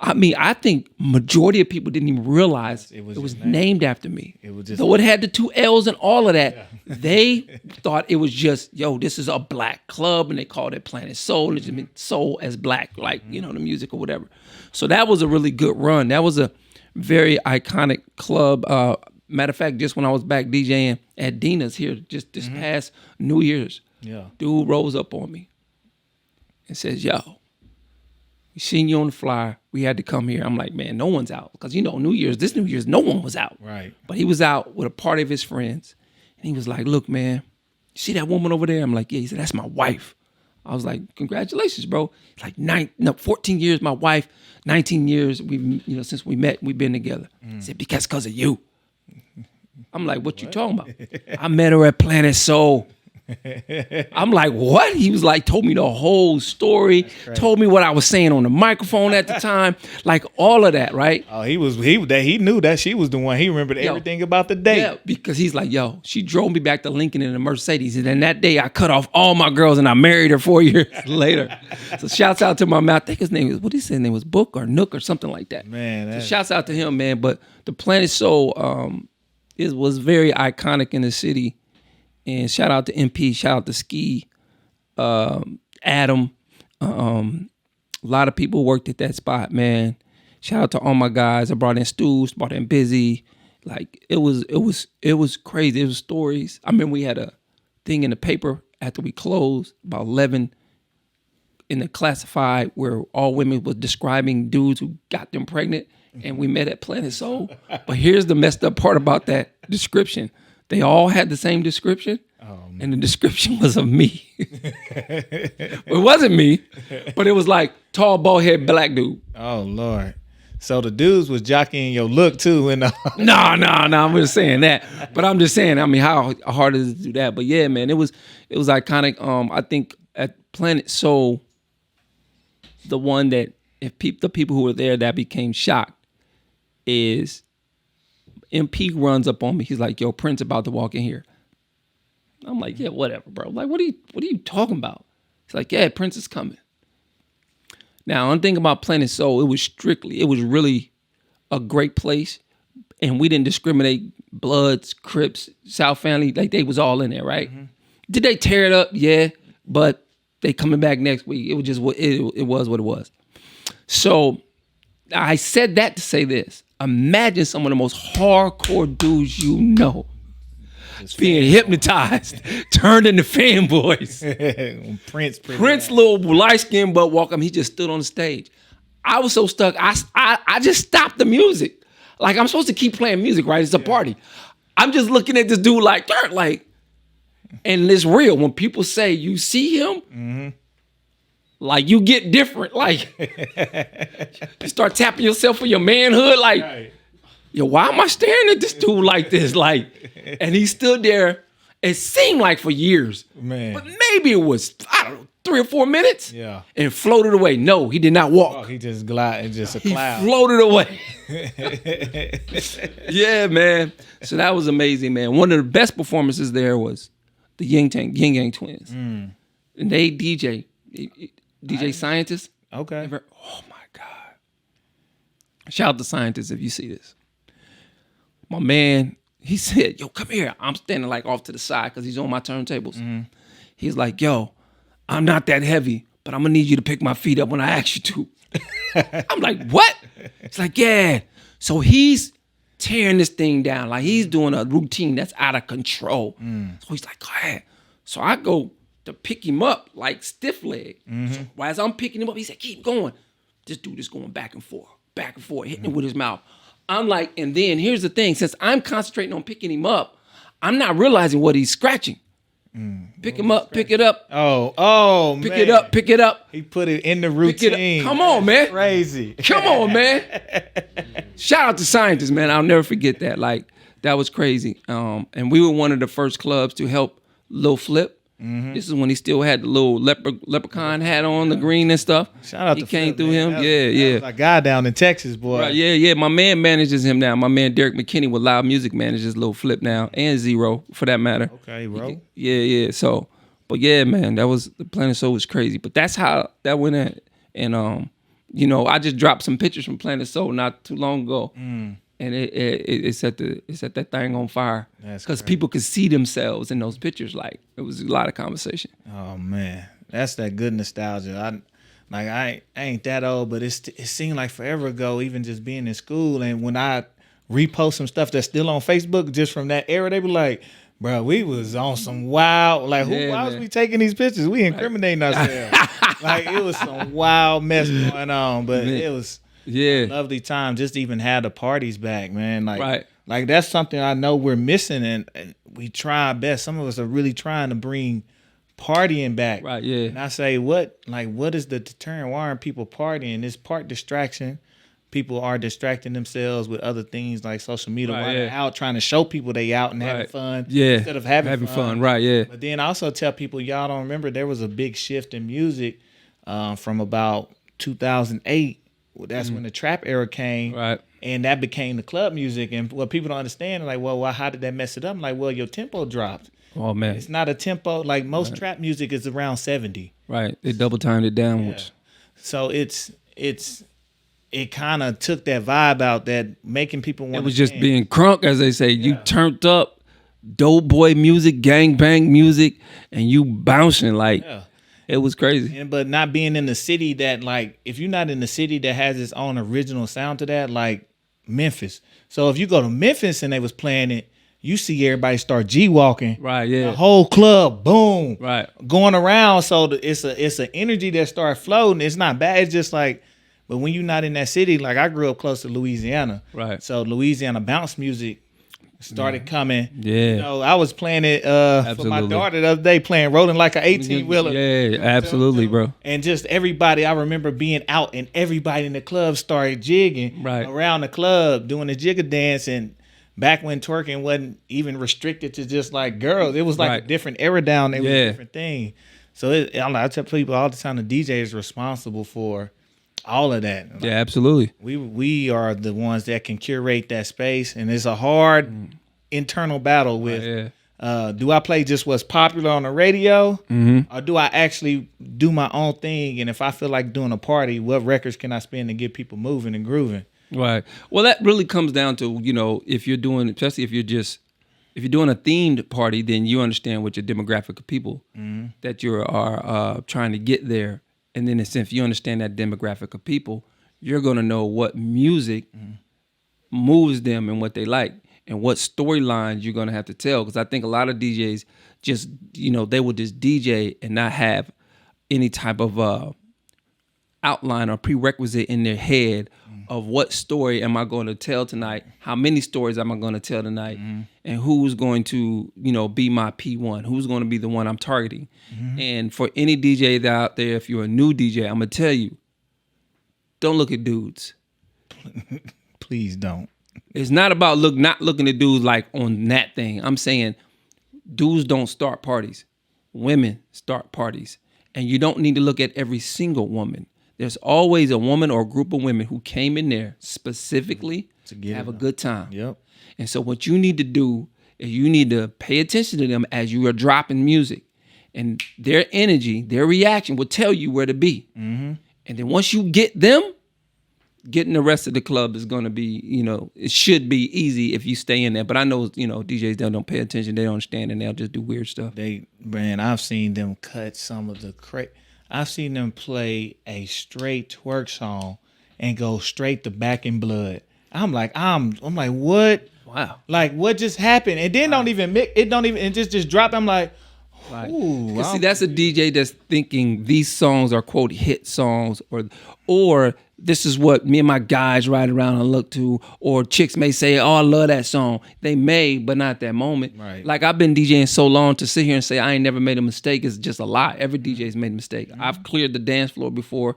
I think majority of people didn't even realize it was named after me. It was just, though it had the 2 L's and all of that, they thought it was just, yo, this is a black club, and they called it Planet Soul. It just meant soul as black, like, the music or whatever. So that was a really good run. That was a very iconic club. Matter of fact, just when I was back DJing at Dina's here, just this past New Year's, dude rose up on me and says, yo, we seen you on the flyer. We had to come here. I'm like, man, no one's out. Because, this New Year's, no one was out. Right. But he was out with a party of his friends. And he was like, look, man, you see that woman over there? I'm like, yeah. He said, that's my wife. I was like, congratulations, bro. He's like 14 years, my wife, 19 years, since we met, we've been together. He said, because of you. I'm like, what you talking about? I met her at Planet Soul. I'm like, what? He was like, told me the whole story, told me what I was saying on the microphone at the time, like all of that, right? Oh, he knew that she was the one. He remembered everything about the date. Yeah, because he's like, yo, she drove me back to Lincoln in a Mercedes, and then that day I cut off all my girls and I married her 4 years later. So shouts out to my man. I think his name was, what did he say his name was? Book or Nook or something like that. Man, so shouts out to him, man. But the Planet Soul was very iconic in the city. And shout out to MP, shout out to Ski, Adam. A lot of people worked at that spot, man. Shout out to all my guys. I brought in Stews, brought in Busy. Like it was crazy. It was stories. I remember we had a thing in the paper after we closed, about 11 in the classified, where all women was describing dudes who got them pregnant, and we met at Planet Soul. But here's the messed up part about that description. They all had the same description, and the description was of me. It wasn't me, but it was like tall, bald head, black dude. Oh Lord! So the dudes was jockeying your look too, and No. I'm just saying that, but I'm just saying. I mean, how hard is it to do that? But yeah, man, it was iconic. I think at Planet Soul, the one that the people who were there that became shocked is. MP runs up on me. He's like, yo, Prince about to walk in here. I'm like, yeah, whatever, bro. Like, what are you talking about? He's like, yeah, Prince is coming. Now, one thing about Planet Soul, it was really a great place. And we didn't discriminate Bloods, Crips, South Family. Like, they was all in there, right? Mm-hmm. Did they tear it up? Yeah. But they coming back next week. It was just it was what it was. So I said that to say this. Imagine some of the most hardcore dudes you know being hypnotized, turned into fanboys. Prince, little light-skinned butt walk up, he just stood on the stage. I was so stuck, I just stopped the music. Like, I'm supposed to keep playing music, right? It's a party. I'm just looking at this dude like, and it's real. When people say, you see him, like, you get different. Like, you start tapping yourself for your manhood. Like, yo, why am I staring at this dude like this? Like, and he stood there. It seemed like for years. Man. But maybe it was, I don't know, 3 or 4 minutes. Yeah. And floated away. No, he did not walk. Oh, he just glided, just a cloud. He floated away. Yeah, man. So that was amazing, man. One of the best performances there was the Yin Yang Twins. And they DJ Scientist. Okay. Oh my God. Shout out to Scientist if you see this. My man, he said, yo, come here. I'm standing like off to the side because he's on my turntables. He's like, yo, I'm not that heavy, but I'm gonna need you to pick my feet up when I ask you to. I'm like, what? It's like, yeah. So he's tearing this thing down. Like, he's doing a routine that's out of control. So he's like, go ahead. So I go to pick him up like stiff leg. So as I'm picking him up, he said, keep going. This dude is going back and forth, hitting him with his mouth. I'm like, and then here's the thing, since I'm concentrating on picking him up, I'm not realizing what he's scratching. Pick him up, pick it up. Oh, pick it up, pick it up. He put it in the routine. Come on, man. Crazy. Come on, man. Shout out to Scientists, man. I'll never forget that. Like, that was crazy. And we were one of the first clubs to help Lil Flip. This is when he still had the little leprechaun hat on, the green and stuff. Shout out to Flip. He came through man. him. Yeah. That was a guy down in Texas, boy. Right, yeah. My man manages him now. My man Derek McKinney with Loud Music manages Lil Flip now, and Zero for that matter. Okay, bro. Yeah. So, but yeah, man, that was the Planet Soul was crazy. But that's how that went at. And I just dropped some pictures from Planet Soul not too long ago. And it set that thing on fire because people could see themselves in those pictures. Like, it was a lot of conversation. Oh man, that's that good nostalgia. I ain't that old, but it seemed like forever ago. Even just being in school, and when I repost some stuff that's still on Facebook just from that era, they be like, "Bro, we was on some wild. Like, why was we taking these pictures? We incriminating ourselves. Like, it was some wild mess going on, but it was." Yeah, lovely time. Just to even have the parties back, man. Like that's something I know we're missing, and we try our best. Some of us are really trying to bring partying back. Right. Yeah. And I say, what is the deterrent? Why aren't people partying? It's part distraction, people are distracting themselves with other things like social media Right, while they're yeah. out trying to show people they out and having Right. fun Yeah. instead of having fun. Right, yeah. But then I also tell people, y'all don't remember there was a big shift in music from about 2008. Well, that's when the trap era came. Right. And that became the club music. And what people don't understand, like, well, how did that mess it up? I'm like, well, your tempo dropped. Oh man. It's not a tempo. Like most trap music is around 70. Right. They double timed it downwards. So it kind of took that vibe out, that making people want It was just being crunk, as they say. You turned up dope boy music, gang bang music, and you bouncing like it was crazy. but not being in the city that, like, if you're not in the city that has its own original sound to that, like Memphis. So if you go to Memphis and they was playing it, you see everybody start G-walking. Right, yeah. The whole club, boom. Right. Going around. So it's an energy that start floating. It's not bad. It's just like, but when you're not in that city, like I grew up close to Louisiana. Right. So Louisiana bounce music started coming. Yeah. You know, I was playing it for my daughter the other day, playing Rolling Like an 18-wheeler. Yeah, absolutely, bro. And just everybody, I remember being out and everybody in the club started jigging around the club, doing the jigger dance. And back when twerking wasn't even restricted to just like girls, it was like a different era down there. It was a different thing. So I tell people all the time, the DJ is responsible for all of that. Like, Yeah, absolutely. we are the ones that can curate that space, and it's a hard internal battle with do I play just what's popular on the radio, or do I actually do my own thing? And if I feel like doing a party, what records can I spin to get people moving and grooving? Right. Well, that really comes down to, you know, if you're doing, especially if you're doing a themed party, then you understand what your demographic of people that you are trying to get there. And then if you understand that demographic of people, you're going to know what music moves them and what they like and what storylines you're going to have to tell. Because I think a lot of DJs just, you know, they will just DJ and not have any type of outline or prerequisite in their head of what story am I going to tell tonight, how many stories am I going to tell tonight, and who's going to, you know, be my P1, who's going to be the one I'm targeting. And for any DJ out there, if you're a new DJ, I'm going to tell you, don't look at dudes. Please don't. It's not about not looking at dudes like on that thing. I'm saying dudes don't start parties. Women start parties. And you don't need to look at every single woman. There's always a woman or a group of women who came in there specifically to have a good time. Yep. And so what you need to do is you need to pay attention to them as you are dropping music. And their energy, their reaction will tell you where to be. And then once you get them, getting the rest of the club is going to be, you know, it should be easy if you stay in there. But I know, you know, DJs don't pay attention. They don't understand, and they'll just do weird stuff. I've seen them cut some of the I've seen them play a straight twerk song and go straight to Back in Blood. I'm like, what? Wow. Like, what just happened? And then don't even mix it, and just drop. I'm like, ooh. 'Cause see, that's a DJ that's thinking these songs are quote hit songs, or this is what me and my guys ride around and look to, or chicks may say, oh, I love that song. They may, but not that moment. Right. Like I've been DJing so long, to sit here and say I ain't never made a mistake is just a lie. Every DJ's made a mistake. I've cleared the dance floor before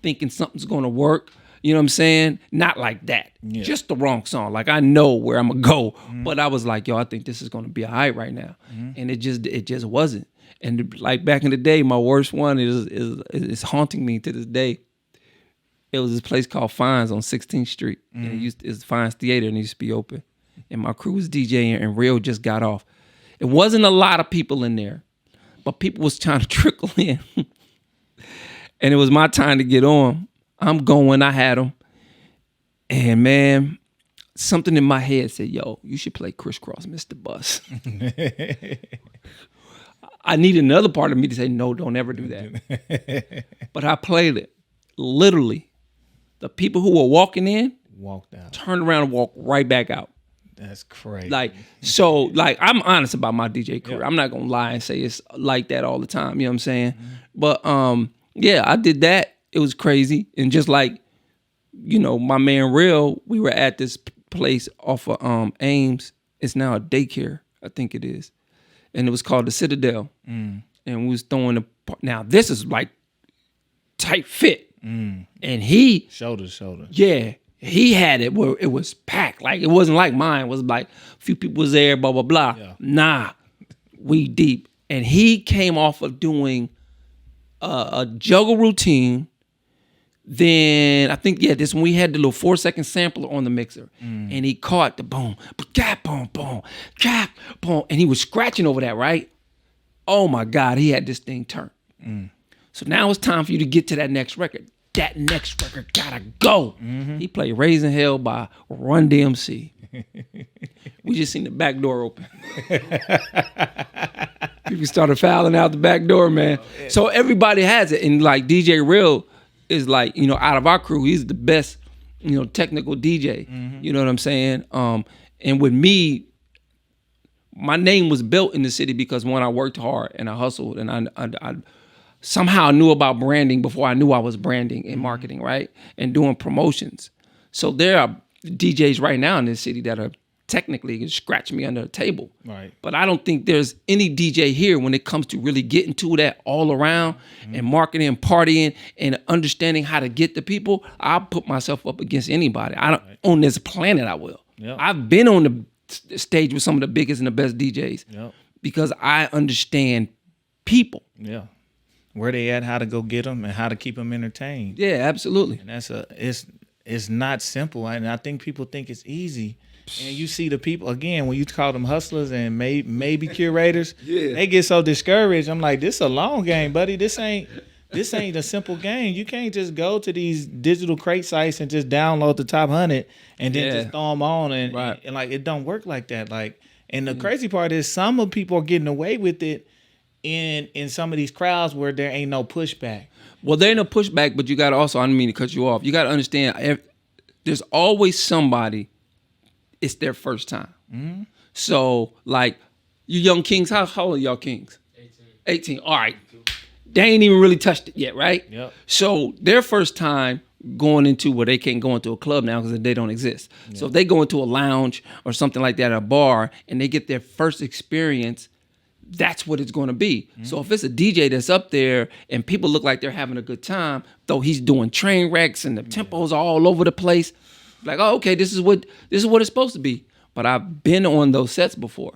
thinking something's gonna work. You know what I'm saying? Not like that. Yeah. Just the wrong song. Like I know where I'm gonna go, but I was like, yo, I think this is gonna be a hype right now, and it just wasn't. And like back in the day, my worst one is haunting me to this day. It was this place called Fines on 16th Street, and it's Fines Theater, and it used to be open. And my crew was DJing, and Real just got off. It wasn't a lot of people in there, but people was trying to trickle in, and it was my time to get on. I'm going. I had them, and man, something in my head said, "Yo, you should play Crisscross, Mr. Bus." I need another part of me to say, "No, don't ever do that." But I played it. Literally, the people who were walking in Walked out. turned around and walked right back out. That's crazy. Like I'm honest about my DJ career. I'm not gonna lie and say it's like that all the time. You know what I'm saying? But yeah, I did that. It was crazy. And just like, you know, my man Real, we were at this place off of Ames. It's now a daycare, I think it is. And it was called the Citadel. And we was throwing now this is like tight fit. And he shoulder. yeah, He had it where it was packed. Like it wasn't like mine. It was like a few people was there, blah, blah, blah. Yeah. Nah, we deep. And he came off of doing a juggle routine. Then I think, this when we had the little 4-second sampler on the mixer. And he caught the boom, gap, boom, boom, gap, boom. And he was scratching over that, right? Oh my God, he had this thing turned. So now it's time for you to get to that next record. That next record gotta go. He played Raising Hell by Run DMC. We just seen the back door open. People started fouling out the back door, man. So everybody has it. And like DJ Real is like, out of our crew, he's the best, technical DJ. You know what I'm saying? And with me, my name was built in the city because when I worked hard and I hustled and I somehow knew about branding before I knew I was branding and marketing, right? And doing promotions. So there are DJs right now in this city that are technically scratch me under the table. Right. But I don't think there's any DJ here when it comes to really getting to that all around and marketing and partying and understanding how to get the people. I'll put myself up against anybody. I don't on this planet. I will. Yep. I've been on the stage with some of the biggest and the best DJs because I understand people. Yeah. Where they at, how to go get them, and how to keep them entertained. Yeah, absolutely. And it's not simple, and I think people think it's easy. And you see the people again when you call them hustlers and maybe curators, they get so discouraged. I'm like, this is a long game, buddy. This ain't a simple game. You can't just go to these digital crate sites and just download the top 100 and then just throw them on and like it don't work like that. Like, and the crazy part is some of people are getting away with it in some of these crowds where there ain't no pushback. Well, there ain't no pushback, but you got to also, I don't mean to cut you off. You got to understand, there's always somebody, it's their first time. So, like, you young kings, how old are y'all kings? 18. All right. They ain't even really touched it yet, right? Yep. So, their first time going into where they can't go into a club now because they don't exist. Yep. So, if they go into a lounge or something like that, a bar, and they get their first experience, that's what it's going to be. So if it's a DJ that's up there and people look like they're having a good time, though he's doing train wrecks and the tempos are all over the place, like, oh, okay, this is what it's supposed to be. But I've been on those sets before,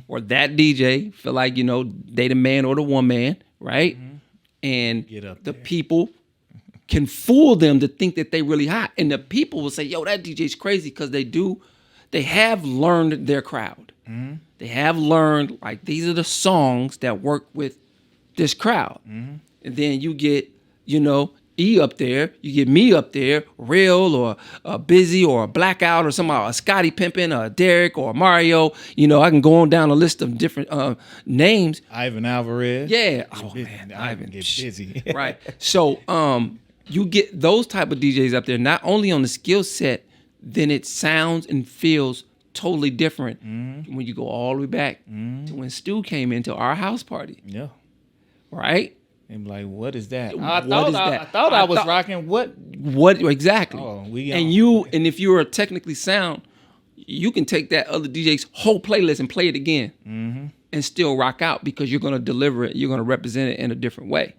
where that DJ feel like they the man or the woman, right? And the people can fool them to think that they really hot, and the people will say, "Yo, that DJ's crazy," because they have learned their crowd. They have learned, like, these are the songs that work with this crowd. And then you get, E up there, you get me up there, Real or Busy or a Blackout or somehow a Scotty Pimpin' or a Derek or a Mario. I can go on down a list of different names. Ivan Alvarez. Yeah. Oh, man, Ivan get busy. Right. So you get those type of DJs up there, not only on the skill set, then it sounds and feels totally different when you go all the way back to when Stu came into our house party. Yeah. Right? And be like, what is that? I thought I was rocking what? What exactly? Oh, and if you are technically sound, you can take that other DJ's whole playlist and play it again and still rock out because you're gonna deliver it, you're gonna represent it in a different way.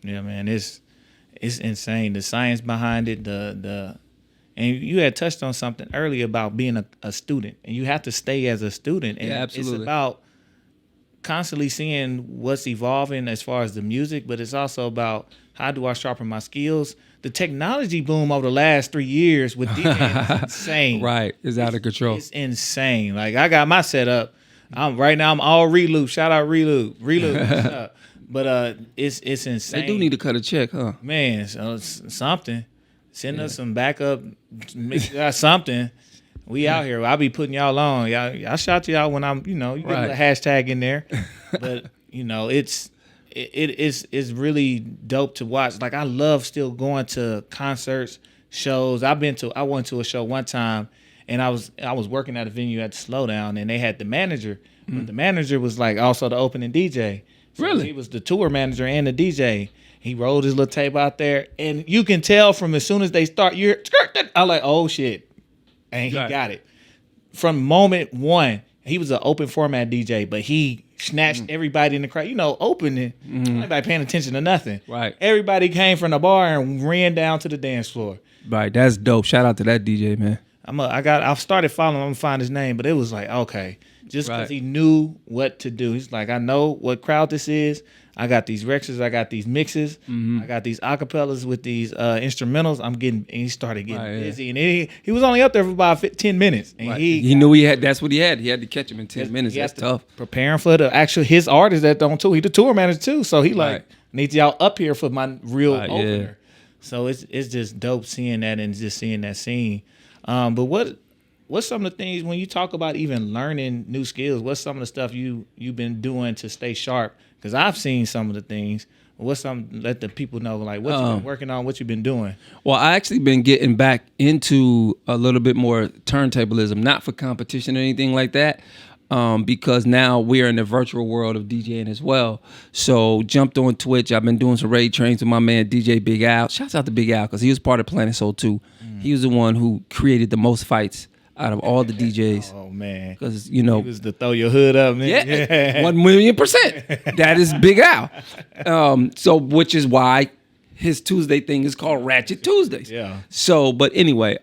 Yeah, man, it's insane. The science behind it, and you had touched on something earlier about being a student, and you have to stay as a student. And absolutely. It's about constantly seeing what's evolving as far as the music, but it's also about how do I sharpen my skills. The technology boom over the last 3 years with DJing is insane. Right, it's out of control. It's insane. Like, I got my setup. Right now I'm all Reloop. Shout out Reloop. But it's insane. They do need to cut a check, huh? Man, so it's something. Send us some backup, something. We out here. I'll be putting y'all on. I shout y'all when I'm, you get a hashtag in there. But it's really dope to watch. Like, I love still going to concerts, shows. I went to a show one time, and I was working at a venue at the Slowdown, and they had the manager. But the manager was like also the opening DJ. So really? He was the tour manager and the DJ. He rolled his little tape out there, and you can tell from as soon as they start, I'm like, oh shit, and he got it. From moment one, he was an open format DJ, but he snatched everybody in the crowd. Open it. Nobody paying attention to nothing. Right. Everybody came from the bar and ran down to the dance floor. Right. That's dope. Shout out to that DJ, man. I've started following him. I'm gonna find his name, but it was like, okay, just because he knew what to do. He's like, I know what crowd this is. I got these Rexes, I got these mixes, I got these acapellas with these instrumentals. And he started getting busy, and he was only up there for about 10 minutes, and he knew he had. That's what he had. He had to catch him in 10 minutes. That's tough. Preparing for his artist that on tour. He the tour manager too, so he needs y'all up here for my real opener. Yeah. So it's just dope seeing that and just seeing that scene. But what's some of the things when you talk about even learning new skills? What's some of the stuff you've been doing to stay sharp? Because I've seen some of the things. What's something let the people know like what you've been working on, what you've been doing? Well, I actually been getting back into a little bit more turntablism, not for competition or anything like that, because now we're in the virtual world of DJing as well. So jumped on Twitch. I've been doing some raid trains with my man DJ Big Al. Shouts out to Big Al because he was part of Planet Soul too. He was the one who created the most fights out of all the DJs. Oh man, because he was to throw your hood up, man. Yeah, 1,000,000%. That is Big Al. So which is why his Tuesday thing is called Ratchet Tuesdays. Yeah. So, but anyway,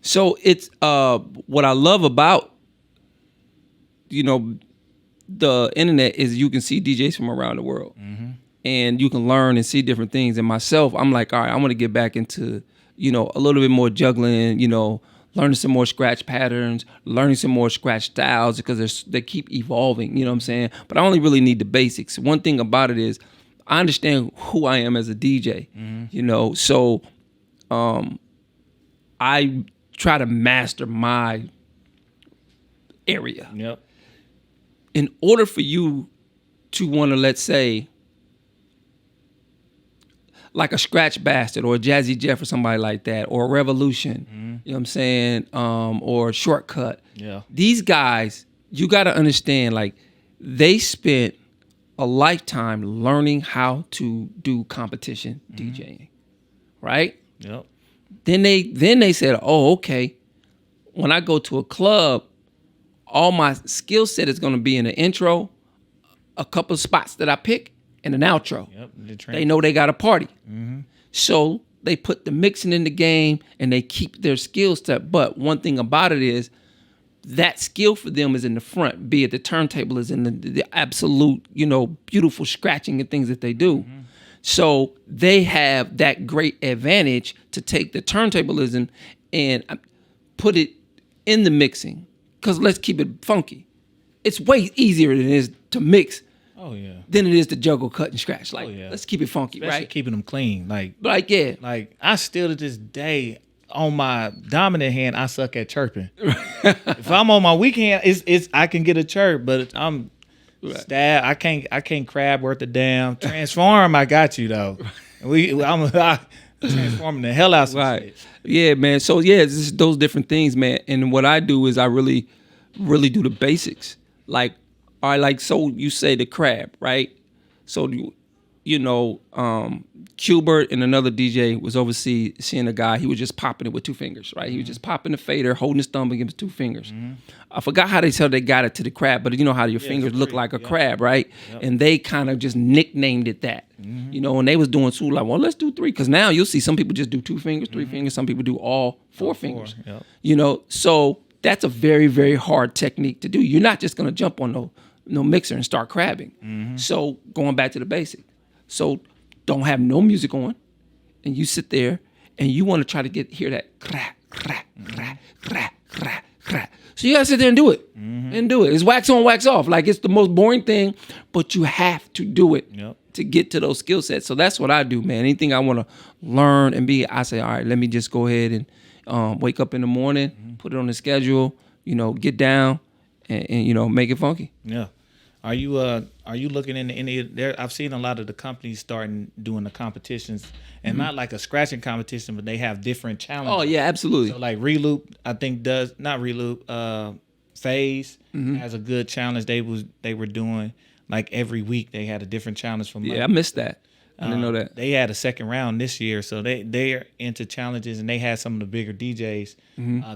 so it's what I love about the internet is you can see DJs from around the world, and you can learn and see different things. And myself, I'm like, all right, I want to get back into a little bit more juggling, learning some more scratch patterns, learning some more scratch styles because they keep evolving, you know what I'm saying? But I only really need the basics. One thing about it is I understand who I am as a DJ, so I try to master my area. Yep. In order for you to want to, let's say, like a Scratch Bastard or a Jazzy Jeff or somebody like that, or a Revolution, you know what I'm saying, or Shortcut. Yeah. These guys, you got to understand, like, they spent a lifetime learning how to do competition DJing, right? Yep. Then they said, oh, okay, when I go to a club, all my skill set is going to be in the intro, a couple of spots that I pick, and an outro. Yep, they know they got a party. So they put the mixing in the game and they keep their skill set. But one thing about it is that skill for them is in the front, be it the turntable is in the absolute, beautiful scratching and things that they do. So they have that great advantage to take the turntablism and put it in the mixing. Because let's keep it funky. It's way easier than it is to mix. Oh yeah. Than it is to juggle, cut, and scratch. Like, let's keep it funky, especially right? keeping them clean. Like I still to this day on my dominant hand, I suck at chirping. If I'm on my weak hand, it's I can get a chirp, but I'm stab. I can't crab worth a damn. Transform, I got you though. I'm transforming the hell out of some shit. Yeah, man. So it's just those different things, man. And what I do is I really, really do the basics. Like, all right, like, so you say the crab, right? So, Qbert and another DJ was overseas seeing a guy. He was just popping it with two fingers, right? He was just popping the fader, holding his thumb against two fingers. I forgot how they got it to the crab, but you know how your fingers look like a crab, right? Yep. And they kind of just nicknamed it that, and they was doing two, like, well, let's do three. Because now you'll see some people just do two fingers, three fingers. Some people do all four fingers, so that's a very, very hard technique to do. You're not just going to jump on no mixer and start crabbing. So going back to the basic. So don't have no music on, and you sit there and you want to try to hear that crack, crack, crack, crack, crack, crack. So you gotta sit there and do it. And do it. It's wax on, wax off. Like, it's the most boring thing, but you have to do it to get to those skill sets. So that's what I do, man. Anything I want to learn and be, I say, all right, let me just go ahead and wake up in the morning, put it on the schedule, get down and make it funky. Yeah. Are you looking into any there? I've seen a lot of the companies starting doing the competitions, and not like a scratching competition, but they have different challenges. Oh yeah, absolutely. So like Reloop, I think Phase has a good challenge. They were doing like every week they had a different challenge from. I missed that. I didn't know that. They had a second round this year, so they're into challenges, and they had some of the bigger DJs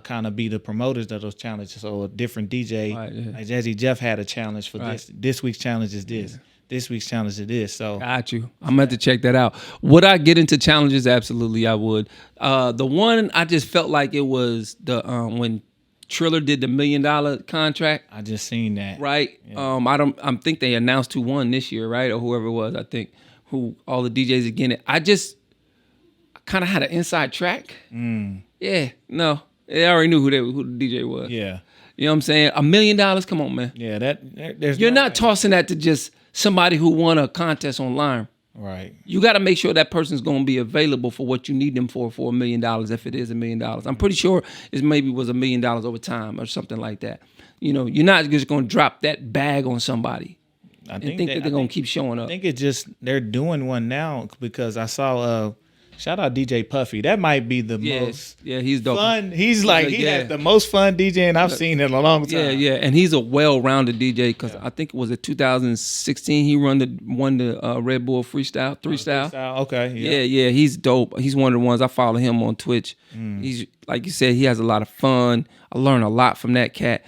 kind of be the promoters of those challenges. So a different DJ, like Jazzy Jeff, had a challenge for this. This week's challenge is this. This week's challenge is this. So got you. I'm going to check that out. Would I get into challenges? Absolutely, I would. The one I just felt like it was the when Triller did the $1 million contract. I just seen that. Right. Yeah. I think they announced who won this year, right? Or whoever it was, I think, who all the DJs again. I kind of had an inside track. Yeah. No. They already knew who the DJ was. Yeah. You know what I'm saying? $1 million, come on, man. Yeah, there's You're not tossing that to just somebody who won a contest online. Right. You got to make sure that person's going to be available for what you need them for $1 million, if it is $1 million. I'm pretty sure it maybe was $1 million over time or something like that. You know, you're not just going to drop that bag on somebody and think that they're going to keep showing up. I think it's just they're doing one now because I saw shout out DJ Puffy. That might be the most he's dope. Fun. He's like he has the most fun DJing I've seen in a long time. Yeah, and he's a well-rounded DJ because I think it was in 2016 he won the Red Bull Freestyle 3-style. Okay. Yeah, he's dope. He's one of the ones I follow him on Twitch. He's like you said, he has a lot of fun. I learn a lot from that cat.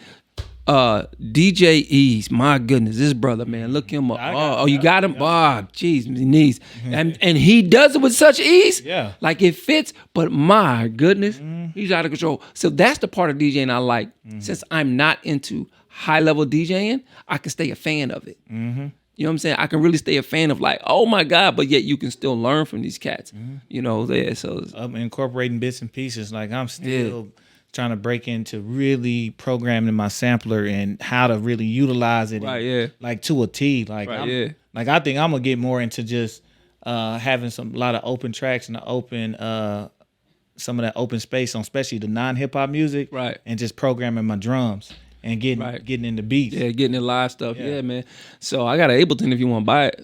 DJ Ease, my goodness, this brother, man, look him up. You got him? Jeez, knees. And he does it with such ease. Yeah. Like it fits, but my goodness, he's out of control. So that's the part of DJing I like. Since I'm not into high-level DJing, I can stay a fan of it. You know what I'm saying? I can really stay a fan of like, oh my God, but yet you can still learn from these cats. You know, so I'm incorporating bits and pieces. Like I'm still trying to break into really programming my sampler and how to really utilize it, like to a T. Like, like I think I'm gonna get more into just having a lot of open tracks and some of that open space on, especially the non-hip hop music, and just programming my drums and getting into beats. Yeah, getting in live stuff. Yeah, man. So I got an Ableton if you want to buy it.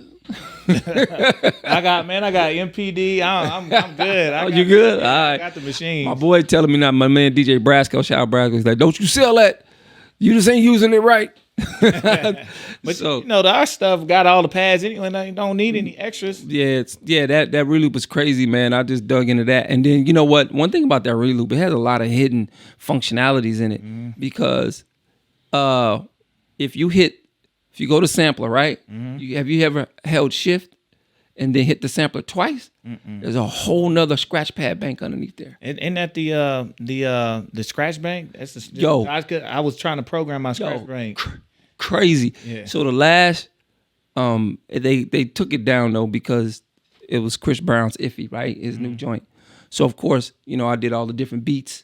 I got MPD. I'm good. You good? Yeah, all right. I got the machine. My boy telling me now, my man DJ Brasco, shout out Brasco, he's like, don't you sell that. You just ain't using it right. But so, you know, our stuff got all the pads anyway, and I don't need any extras. Yeah, that reloop was crazy, man. I just dug into that. And then you know what? One thing about that reloop, it has a lot of hidden functionalities in it. Because if you go to sampler, right? Have you ever held shift and then hit the sampler twice? There's a whole nother scratch pad bank underneath there. Isn't that the scratch bank? That's I was trying to program my scratch bank. Crazy. Yeah. So the last they took it down though because it was Chris Brown's Iffy, right? His new joint. So of course, you know, I did all the different beats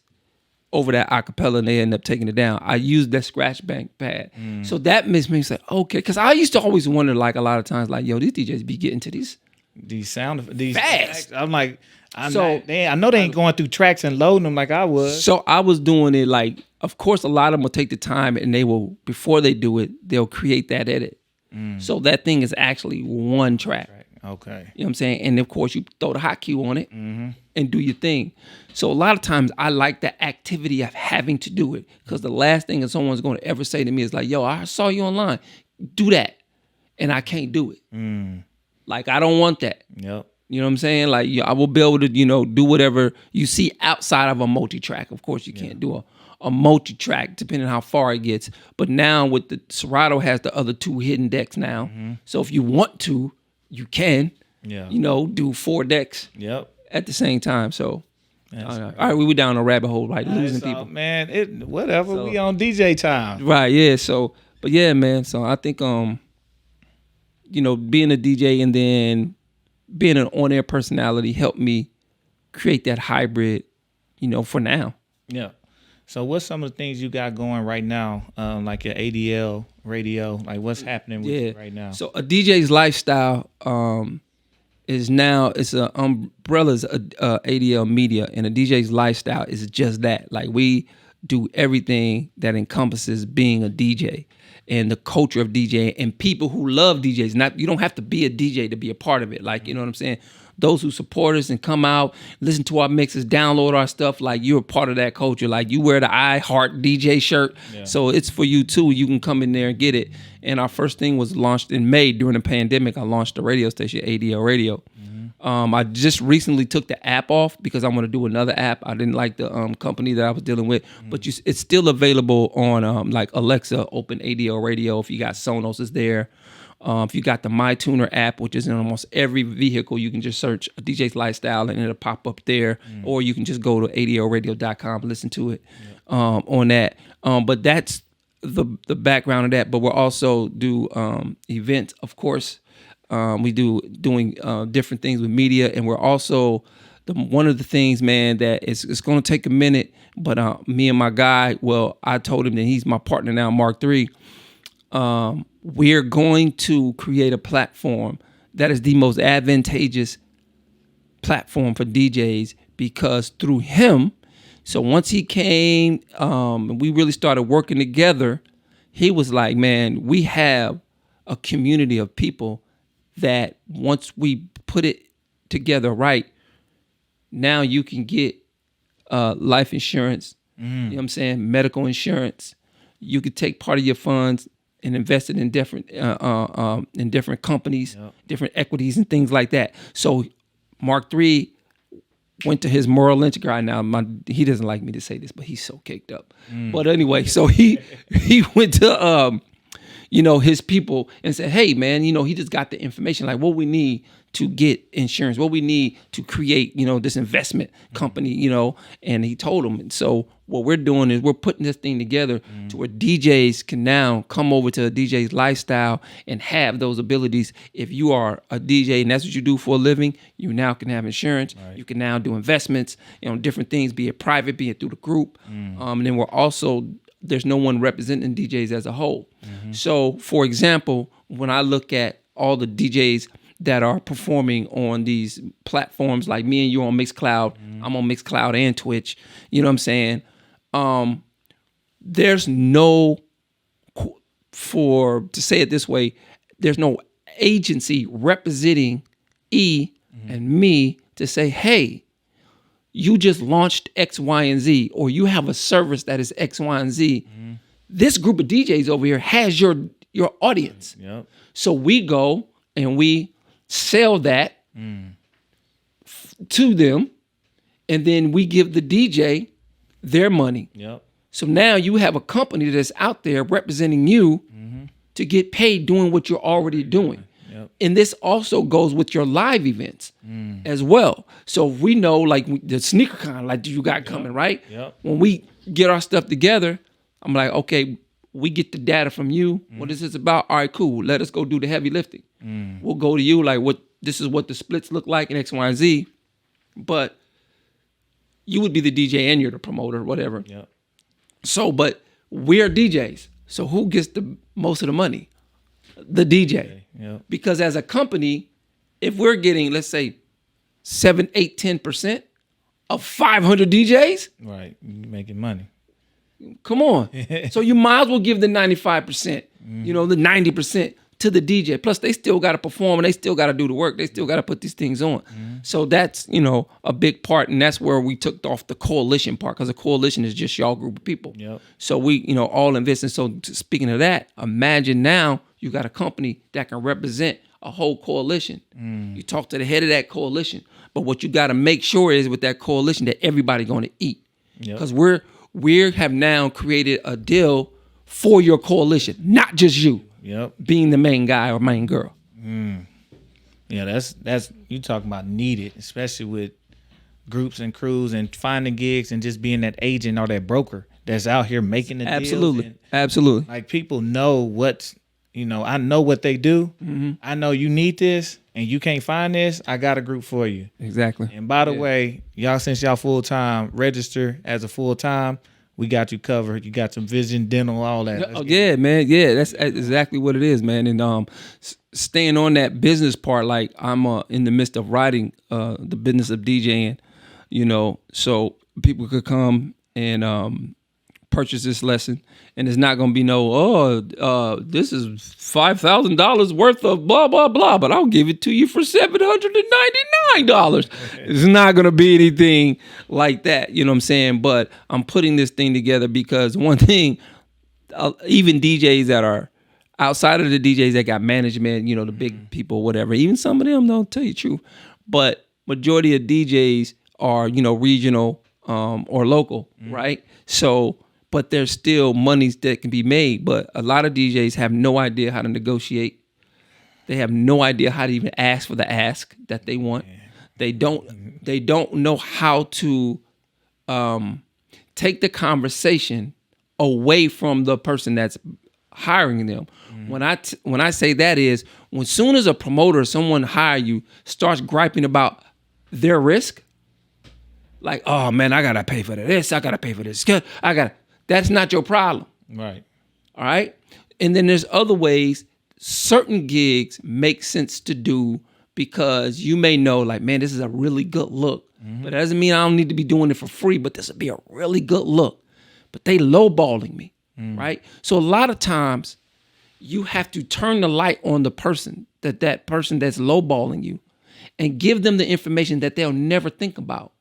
over that acapella and they ended up taking it down. I used that scratch bank pad. So that makes me say, okay, because I used to always wonder, like a lot of times, like, yo, these DJs be getting to these fast. I'm like, I know they ain't going through tracks and loading them like I was. So I was doing it like, of course, a lot of them will take the time and they will, before they do it, they'll create that edit. So that thing is actually one track. Okay. You know what I'm saying? And of course, you throw the hot cue on it and do your thing. So a lot of times I like the activity of having to do it because the last thing that someone's going to ever say to me is like, yo, I saw you online. Do that. And I can't do it. Like, I don't want that. Yep. You know what I'm saying? Like, I will be able to, you know, do whatever you see outside of a multi-track. Of course, you can't do a multi-track depending on how far it gets. But now with the Serato has the other two hidden decks now. So if you want to, you can, you know, do 4 decks at the same time. So, all right, we were down a rabbit hole, right? Losing people. Man, whatever. We on DJ time. Right, yeah. So, but yeah, man. So I think, you know, being a DJ and then being an on-air personality helped me create that hybrid, you know, for now. Yeah. So what's some of the things you got going right now, like your ADL radio? Like what's happening with you right now? So a DJ's lifestyle is now, it's a umbrella's ADL media, and a DJ's lifestyle is just that. Like we do everything that encompasses being a DJ and the culture of DJing and people who love DJs. You don't have to be a DJ to be a part of it. Like, you know what I'm saying? those who support us and come out, listen to our mixes, download our stuff, like you're a part of that culture. Like you wear the I Heart DJ shirt. Yeah. So it's for you too. You can come in there and get it. And our first thing was launched in May during the pandemic. I launched a radio station, ADL Radio. I just recently took the app off because I want to do another app. I didn't like the company that I was dealing with, but it's still available on like Alexa, open ADL Radio. If you got Sonos, it's there. If you got the MyTuner app, which is in almost every vehicle, you can just search a DJ's Lifestyle and it'll pop up there. Or you can just go to adlradio.com and listen to it on that. But that's the background of that. But we'll also do events, of course. We doing different things with media, and we're also one of the things, man, that it's going to take a minute. But me and my guy, well, I told him that he's my partner now, Mark III. We're going to create a platform that is the most advantageous platform for DJs because through him. So once he came, and we really started working together, he was like, man, we have a community of people that once we put it together right, now you can get life insurance, you know what I'm saying, medical insurance. You could take part of your funds and invest it in different companies, different equities and things like that. So Mark III went to his Merrill Lynch guy. Now he doesn't like me to say this, but he's so caked up. But anyway, so he went to his people and said, hey, man, he just got the information, like what we need to get insurance, what we need to create, this investment company, and he told them. And so what we're doing is we're putting this thing together to where DJs can now come over to a DJ's Lifestyle and have those abilities. If you are a DJ and that's what you do for a living, you now can have insurance. Right. You can now do investments, different things, be it private, be it through the group. And then we're also, there's no one representing DJs as a whole. So, for example, when I look at all the DJs that are performing on these platforms, like me and you on Mixcloud, I'm on Mixcloud and Twitch, you know what I'm saying? There's no, to say it this way, there's no agency representing E and me to say, hey, you just launched X, Y, and Z, or you have a service that is X, Y, and Z. This group of DJs over here has your audience. Yep. So we go and we sell that to them, and then we give the DJ their money. Yep. So now you have a company that's out there representing you to get paid doing what you're already doing. Yep. And this also goes with your live events as well. So we know, like the sneaker con, like you got coming, right? Yep. When we get our stuff together, I'm like, okay, we get the data from you. What is this about? All right, cool. Let us go do the heavy lifting. We'll go to you, like, this is what the splits look like in X, Y, and Z. But you would be the DJ and you're the promoter, whatever. Yep. So, but we're DJs. So who gets the most of the money? The DJ. Yep. Because as a company, if we're getting, let's say, 7, 8, 10% of 500 DJs. Right, you're making money. Come on. So you might as well give the 95%, the 90% to the DJ. Plus, they still got to perform and they still got to do the work. They still got to put these things on. So that's, a big part. And that's where we took off the coalition part, because a coalition is just y'all group of people. Yep. So we, all invest. And so speaking of that, imagine now you got a company that can represent a whole coalition. You talk to the head of that coalition. But what you got to make sure is with that coalition that everybody going to eat. Because we have now created a deal for your coalition, not just you. Yep. Being the main guy or main girl. Yeah, that's you talking about needed, especially with groups and crews and finding gigs and just being that agent or that broker that's out here making the Absolutely. deals. Absolutely. Like people know what's, I know what they do. I know you need this and you can't find this. I got a group for you. Exactly. And by the way, y'all, since y'all full time, register as a full time. We got you covered. You got some vision, dental, all that. Yeah, man. Yeah, that's exactly what it is, man. And staying on that business part, like I'm in the midst of writing the business of DJing, so people could come and purchase this lesson, and it's not going to be this is $5,000 worth of blah blah blah, but I'll give it to you for $799. It's not going to be anything like that, you know what I'm saying? But I'm putting this thing together because one thing, even DJs that are outside of the DJs that got management, you know, the big people, whatever, even some of them don't tell you the truth, but majority of DJs are, you know, regional or local, right? So, but there's still monies that can be made, but a lot of DJs have no idea how to negotiate. They have no idea how to even ask for the ask that they want. They don't know how to take the conversation away from the person that's hiring them. When I say that is, when soon as a promoter or someone hire you starts griping about their risk, like, oh man, I gotta pay for this, I gotta pay for this, that's not your problem. Right. All right. And then there's other ways certain gigs make sense to do because you may know, like, man, this is a really good look. But that doesn't mean I don't need to be doing it for free, but this would be a really good look. But they lowballing me, right? So a lot of times you have to turn the light on the person, that person that's lowballing you, and give them the information that they'll never think about.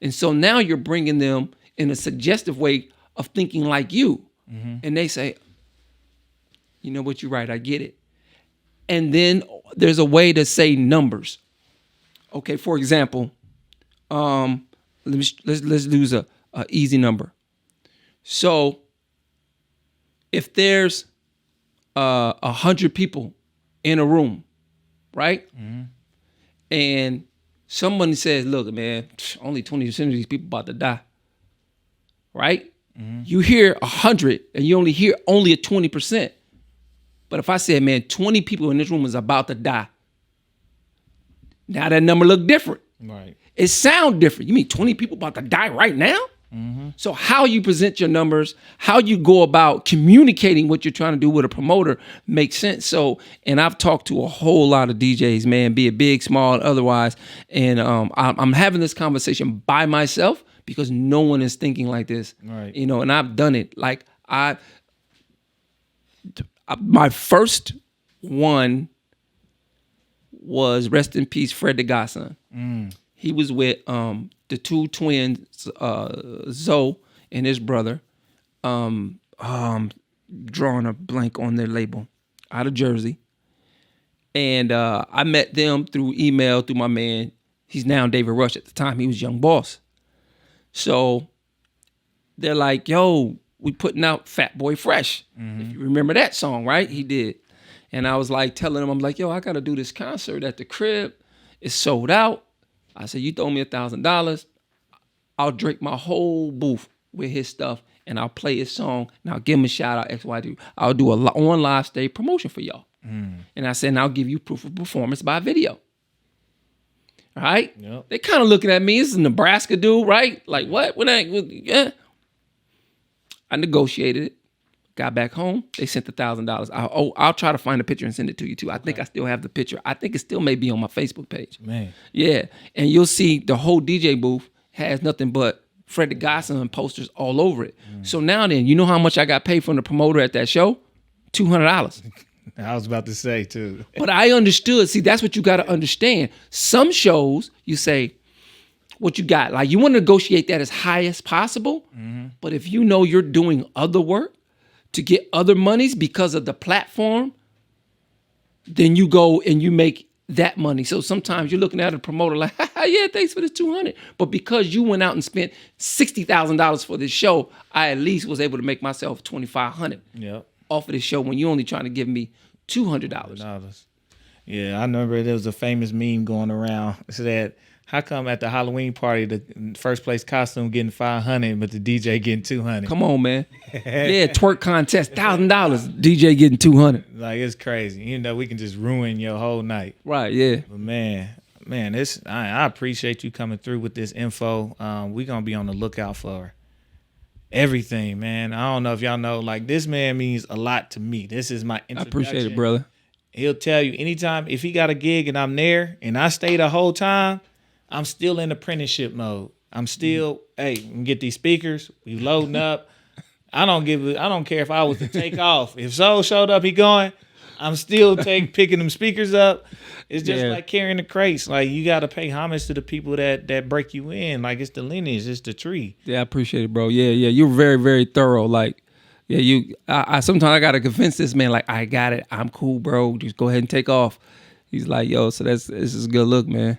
And so now you're bringing them in a suggestive way of thinking like you. And they say, you know what, you're right, I get it. And then there's a way to say numbers. Okay, for example, let's use a easy number. So if there's 100 people in a room, right? And someone says, look, man, only 20% of these people about to die, right? You hear 100 and you only hear only a 20%. But if I said, man, 20 people in this room is about to die, now that number look different. Right. It sound different. You mean 20 people about to die right now? So how you present your numbers, how you go about communicating what you're trying to do with a promoter makes sense. So, and I've talked to a whole lot of DJs, man, be it big, small, otherwise, and I'm having this conversation by myself because no one is thinking like this, right? You know, and I've done it. Like my first one was, rest in peace, Fred the Godson. He was with the two twins, Zoe and his brother. Drawing a blank on their label, out of Jersey. And I met them through email, through my man. He's now David Rush. At the time, he was Young Boss. So they're like, yo, we putting out Fat Boy Fresh. If you remember that song, right? He did. And I was like telling him, I'm like, yo, I got to do this concert at the crib. It's sold out. I said, you throw me $1,000, I'll drink my whole booth with his stuff, and I'll play his song, and I'll give him a shout out, XYZ. I'll do on live stage promotion for y'all. And I said, and I'll give you proof of performance by video. All right? Yep. They kind of looking at me, this is a Nebraska dude, right? Like, what? Yeah. I negotiated it. Got back home. They sent $1,000. I'll try to find a picture and send it to you too. I think I still have the picture. I think it still may be on my Facebook page. Man. Yeah. And you'll see the whole DJ booth has nothing but Fred the Godson posters all over it. So now then, you know how much I got paid from the promoter at that show? $200. I was about to say too. But I understood. See, that's what you got to understand. Some shows, you say, what you got? Like, you want to negotiate that as high as possible. But if you know you're doing other work to get other monies because of the platform, then you go and you make that money. So sometimes you're looking at a promoter like, yeah, thanks for this $200. But because you went out and spent $60,000 for this show, I at least was able to make myself $2,500 off of this show when you only trying to give me $200. Yeah, I remember there was a famous meme going around. It said, how come at the Halloween party, the first place costume getting $500, but the DJ getting $200? Come on, man. Yeah, twerk contest, $1,000. DJ getting $200. Like, it's crazy. You know, we can just ruin your whole night. Right, yeah. But man, I appreciate you coming through with this info. We're going to be on the lookout for everything, man. I don't know if y'all know, like, this man means a lot to me. This is my introduction. I appreciate it, brother. He'll tell you anytime, if he got a gig and I'm there and I stay the whole time, I'm still in apprenticeship mode. I'm still, hey, we can get these speakers. We loading up. I don't care if I was to take off. If Soull showed up, he going. I'm still picking them speakers up. It's just like carrying the crates. Like you got to pay homage to the people that break you in. Like it's the lineage, it's the tree. Yeah, I appreciate it, bro. Yeah. You're very, very thorough. Like, yeah, I sometimes I gotta convince this man, like, I got it. I'm cool, bro. Just go ahead and take off. He's like, yo, so this is a good look, man.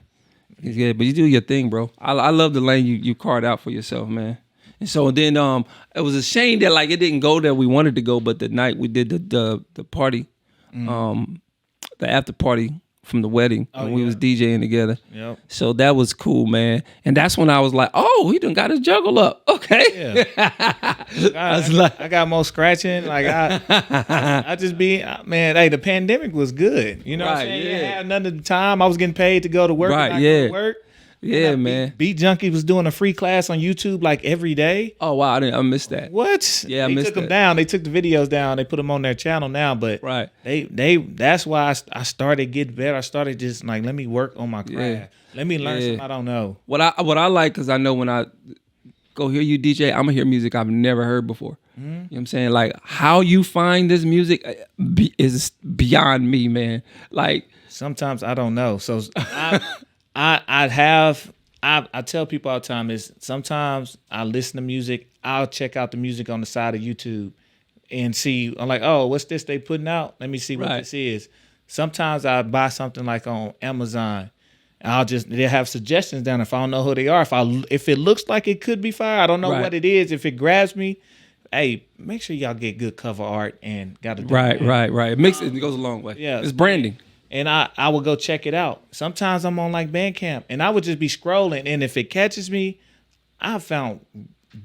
Yeah, but you do your thing, bro. I love the lane you carved out for yourself, man. And so then it was a shame that like it didn't go that we wanted to go, but the night we did the party, the after party from the wedding, and we was DJing together. Yep. So that was cool, man. And that's when I was like, oh, he done got his juggle up. Okay. Yeah. I got more scratching. Like I just be, man, hey, the pandemic was good. You know what I'm saying? Yeah. I had none of the time. I was getting paid to go to work. Right, and I go to work. Yeah, man. Beat Junkie was doing a free class on YouTube like every day. Oh, wow. I missed that. What? Yeah, I they missed took them that. down. They took the videos down. They put them on their channel now. But Right. they that's why I started getting better. I started just like, let me work on my craft. Yeah. Let me learn something I don't know. What I like, because I know when I go hear you DJ, I'm going to hear music I've never heard before. You know what I'm saying? Like, how you find this music is beyond me, man. Like, Sometimes I don't know. So I tell people all the time is sometimes I listen to music. I'll check out the music on the side of YouTube and see. I'm like, oh, what's this they putting out? Let me see what this is. Sometimes I buy something like on Amazon. And they'll have suggestions down if I don't know who they are. If it looks like it could be fire, I don't know what it is. If it grabs me, hey, make sure y'all get good cover art and got to do right. It goes a long way. Yeah. It's branding. And I would go check it out. Sometimes I'm on like Bandcamp and I would just be scrolling. And if it catches me, I found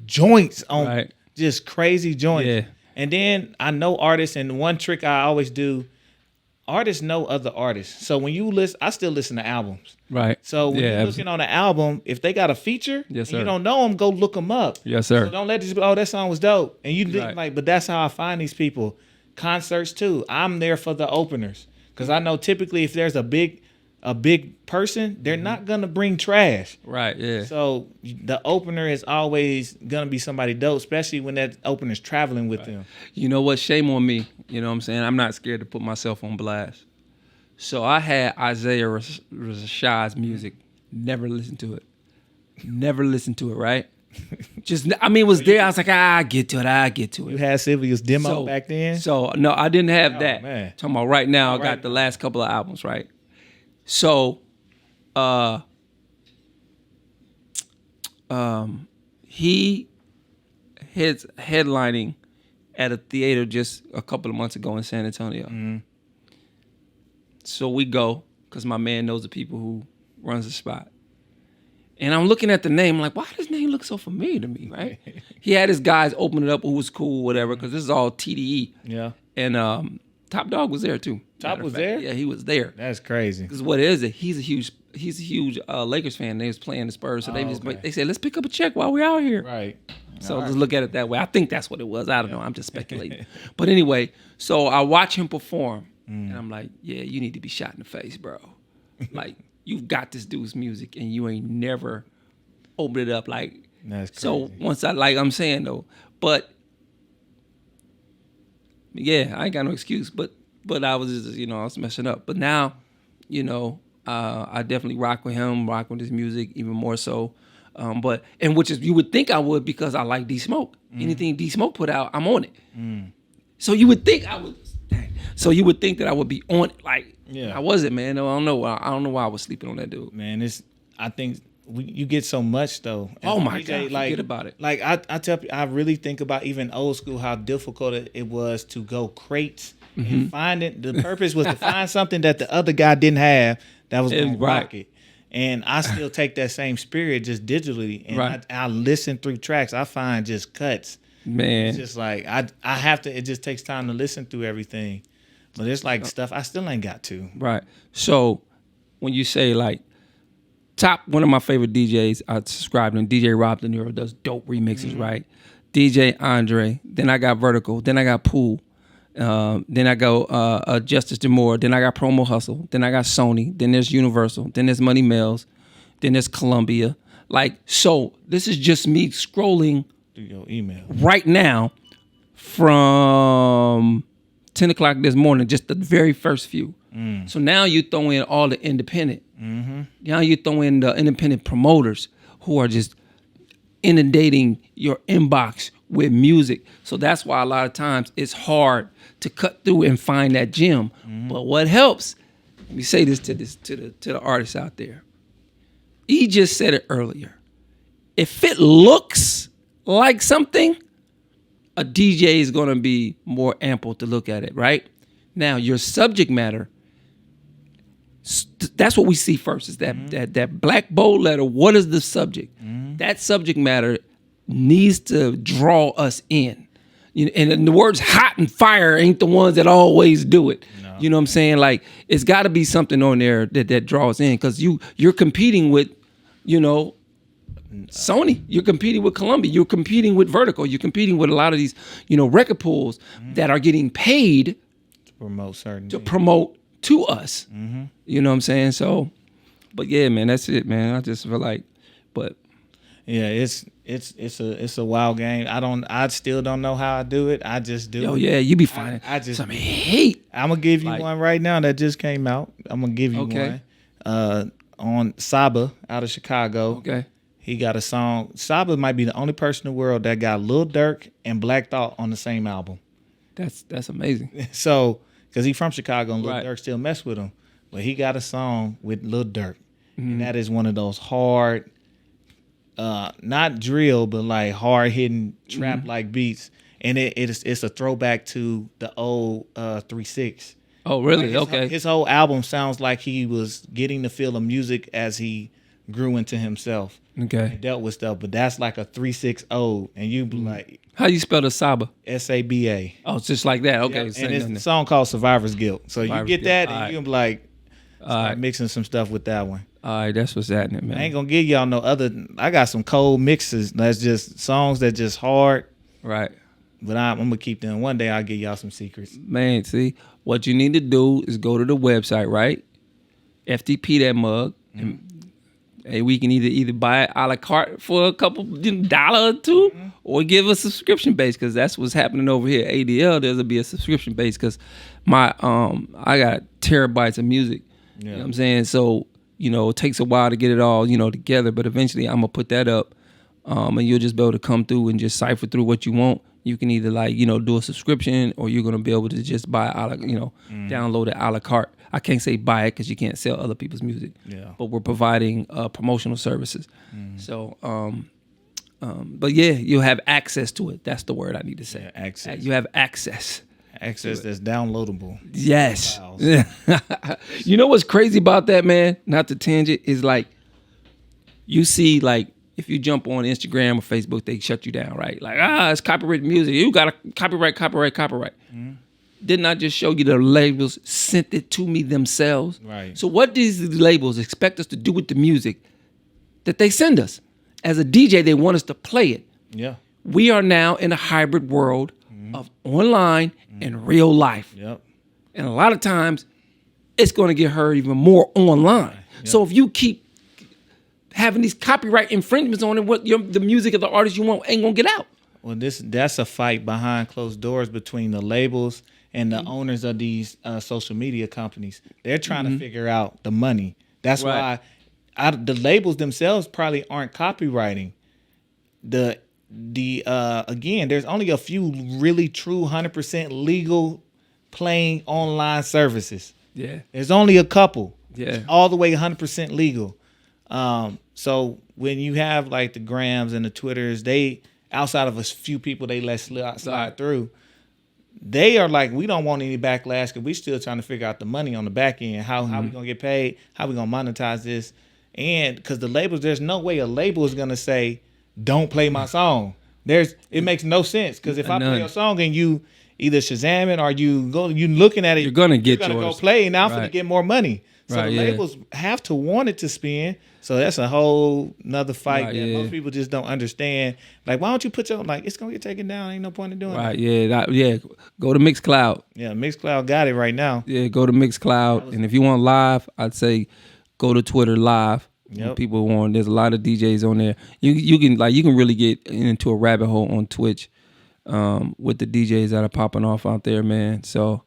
joints on just crazy joints. Yeah. And then I know artists, and one trick I always do, artists know other artists. So when you listen, I still listen to albums. Right. So when you're looking on an album, if they got a feature and you don't know them, go look them up. Yes, sir. So don't let this be, oh, that song was dope. And you didn't like, but that's how I find these people. Concerts too. I'm there for the openers. Because I know typically if there's a big person, they're not gonna bring trash. Right, yeah. So the opener is always gonna be somebody dope, especially when that opener's traveling with them. You know what? Shame on me. You know what I'm saying? I'm not scared to put myself on blast. So I had Isaiah Rashad's music. Never listened to it, right? It was there. I was like, I get to it. You had Sylvia's demo back then? So, no, I didn't have that. Man. Talking about right now, I got the last couple of albums, right? So, he hits headlining at a theater just a couple of months ago in San Antonio. Mm-hmm. So we go, because my man knows the people who runs the spot. And I'm looking at the name, I'm like, why does his name look so familiar to me, right? He had his guys open it up who was cool, whatever, because this is all TDE. Yeah. And Top Dog was there too. Top was there? Yeah, he was there. That's crazy. Because what is it? He's a huge Lakers fan. They was playing the Spurs, so they said, let's pick up a check while we're out here. Right. So just look at it that way. I think that's what it was. I don't know. I'm just speculating. But anyway, so I watch him perform, and I'm like, yeah, you need to be shot in the face, bro. Like, you've got this dude's music, and you ain't never opened it up. Like, that's crazy. So once I'm saying though, but yeah, I ain't got no excuse. But I was just, I was messing up. But now, I definitely rock with him, rock with his music even more so. Which is, you would think I would, because I like D Smoke. Anything D Smoke put out, I'm on it. So you would think I would. So you would think that I would be on it. Like, I wasn't, man. No, I don't know why I was sleeping on that dude. Man, I think you get so much though. Oh my God, forget about it. Like I tell people, I really think about even old school, how difficult it was to go crates and find it. The purpose was to find something that the other guy didn't have that was going to rock it. And I still take that same spirit just digitally, and I listen through tracks. I find just cuts. Man, it's just like I have to. It just takes time to listen through everything. But it's like stuff I still ain't got to. Right. So when you say like one of my favorite DJs, I subscribe to him, DJ Rob De Niro, does dope remixes, right? DJ Andre, then I got Vertical, then I got Pool, then I go Justice Demore, then I got Promo Hustle, then I got Sony, then there's Universal, then there's Money Mills, then there's Columbia. Like, so this is just me scrolling through your email right now from 10 o'clock this morning, just the very first few. So now you throw in all the independent. Now you throw in the independent promoters who are just inundating your inbox with music. So that's why a lot of times it's hard to cut through and find that gem. But what helps, let me say this to the artists out there. E just said it earlier. If it looks like something, a DJ is going to be more ample to look at it, right? Now, your subject matter, that's what we see first, is that black bold letter. What is the subject? That subject matter needs to draw us in. And the words hot and fire ain't the ones that always do it. No. You know what I'm saying? Like, it's got to be something on there that draws in, because you're competing with, Sony, you're competing with Columbia, you're competing with Vertical, you're competing with a lot of these, record pools that are getting paid to promote to us. You know what I'm saying? So, but yeah, man, that's it, man. I just feel like, but yeah, it's a wild game. I still don't know how I do it. I just do. Oh it. Yeah, you be finding some hate. I'm gonna give you one right now that just came out. I'm gonna give you one. On Saba out of Chicago. Okay. He got a song. Saba might be the only person in the world that got Lil Durk and Black Thought on the same album. That's amazing. So, because he's from Chicago and Lil Durk still mess with him. But he got a song with Lil Durk. And that is one of those hard, not drill, but like hard-hitting trap-like beats. And it's a throwback to the old 3-6. Oh, really? Like okay. His whole album sounds like he was getting the feel of music as he grew into himself. Okay. And dealt with stuff, but that's like a 3-6 ode, and you be like, how you spell the Saba? Saba. Oh, it's just like that. Okay. Yep. And it's a song called Survivor's Guilt. So you get that, and you can be like, start mixing some stuff with that one. All right, that's what's happening, man. I ain't gonna give y'all no other. I got some cold mixes that's just songs that just hard. Right. But I'm gonna keep them. One day I'll give y'all some secrets. Man, see, what you need to do is go to the website, right? FTP that mug. And, hey, we can either buy it a la carte for a couple $1 or two, or give a subscription base, because that's what's happening over here. ADL, there'll be a subscription base, because my I got terabytes of music. Yeah. You know what I'm saying? So, it takes a while to get it all, together, but eventually I'm gonna put that up, and you'll just be able to come through and just cipher through what you want. You can either do a subscription, or you're gonna be able to just buy download it a la carte. I can't say buy it because you can't sell other people's music. Yeah. But we're providing promotional services. So, but yeah, you'll have access to it. That's the word I need to say. Yeah, access. You have access. Access that's downloadable. Yes. You know what's crazy about that, man? Not to tangent, is like, you see, like, if you jump on Instagram or Facebook, they shut you down, right? Like, it's copyrighted music. You got to copyright. Didn't I just show you the labels sent it to me themselves? Right. So what do these labels expect us to do with the music that they send us? As a DJ, they want us to play it. Yeah. We are now in a hybrid world of online and real life. Yep. And a lot of times, it's going to get heard even more online. Yep. So if you keep having these copyright infringements on it, the music of the artist you want ain't going to get out. Well, that's a fight behind closed doors between the labels and the owners of these social media companies. They're trying to figure out the money. That's why the labels themselves probably aren't copywriting. Again, there's only a few really true 100% legal playing online services. Yeah. There's only a couple. Yeah. All the way 100% legal. So when you have like the Grams and the Twitters, they, outside of a few people they let slide through, they are like, we don't want any backlash because we still trying to figure out the money on the back end. How we gonna get paid? How we gonna monetize this? And because the labels, there's no way a label is gonna say, don't play my song. It makes no sense, because if I play a song and you either Shazam it or you looking at it, you're gonna go play, and I'm gonna get more money. So the labels have to want it to spin. So that's a whole nother fight that most people just don't understand. Like, why don't you put it's gonna get taken down? Ain't no point in doing it. Go to Mixcloud. Yeah, Mixcloud got it right now. Yeah, go to Mixcloud. And if you want live, I'd say go to Twitter live. Yep. People there's a lot of DJs on there. You can really get into a rabbit hole on Twitch. with the DJs that are popping off out there, man. So,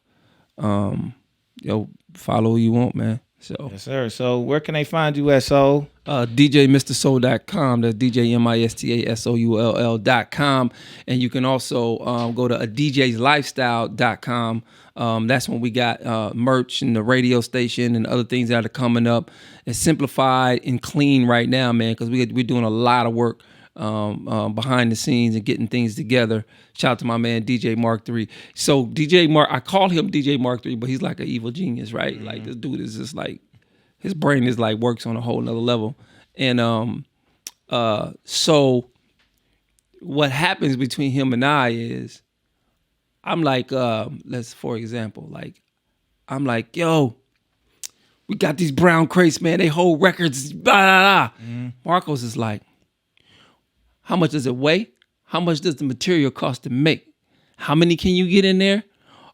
follow who you want, man. So Yes, sir. So where can they find you at, Soul? DJMistaSoull.com. That's DJMistaSoull.com. And you can also go to DJsLifestyle.com. That's when we got merch and the radio station and other things that are coming up. It's simplified and clean right now, man, because we're doing a lot of work behind the scenes and getting things together. Shout out to my man DJ Mark III. So DJ Mark, I call him DJ Mark III, but he's like an evil genius, right? Mm-hmm. Like this dude is just like, his brain is like works on a whole nother level. And so what happens between him and I is, I'm like, for example, like, I'm like, yo, we got these brown crates, man. They hold records, blah, blah, blah. Mm-hmm. Marcos is like, how much does it weigh? How much does the material cost to make? How many can you get in there?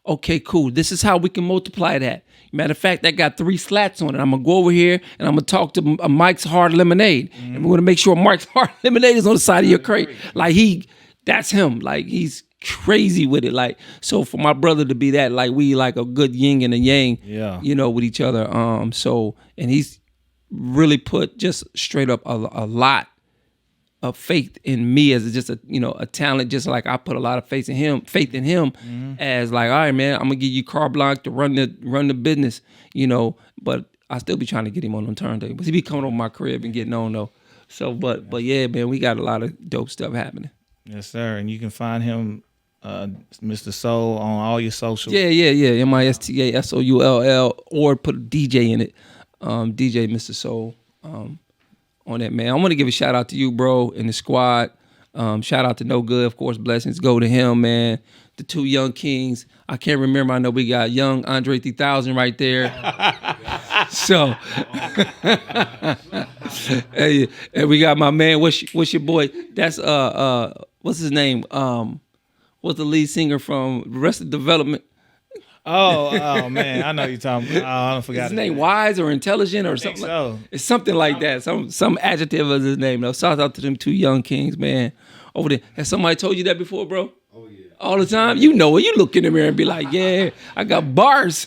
Okay, cool. This is how we can multiply that. Matter of fact, that got 3 slats on it. I'm going to go over here and I'm going to talk to Mike's Hard Lemonade. Mm-hmm. And we're going to make sure Mike's Hard Lemonade is on the side of your crate. Like that's him. Like he's crazy with it. Like, so for my brother to be that, like we like a good yin and a yang, with each other. And he's really put just straight up a lot of faith in me as just a talent, just like I put a lot of faith in him mm-hmm. as like, all right, man, I'm gonna give you carte blanche to run the business, but I still be trying to get him on them turntables. He be coming over my crib and getting on though. So, but yeah, man, we got a lot of dope stuff happening. Yes, sir. And you can find him, Mista Soull, on all your socials. Yeah. Mista Soull, or put a DJ in it. DJ Mista Soull. On that, man. I want to give a shout out to you, bro, and the squad. Shout out to Knogood, of course. Blessings go to him, man. The 2 young kings. I can't remember. I know we got young Andre 3000 right there. So, and we got my man. What's your boy? That's what's his name? What's the lead singer from Arrested Development? Oh man, I know you're talking about. I forgot his name. Wise or intelligent or something. So. It's something like that. Some adjective of his name. Though. Shout out to them 2 young kings, man. Over there. Has somebody told you that before, bro? Oh yeah. All the time. You know it. You look in the mirror and be like, yeah, I got bars.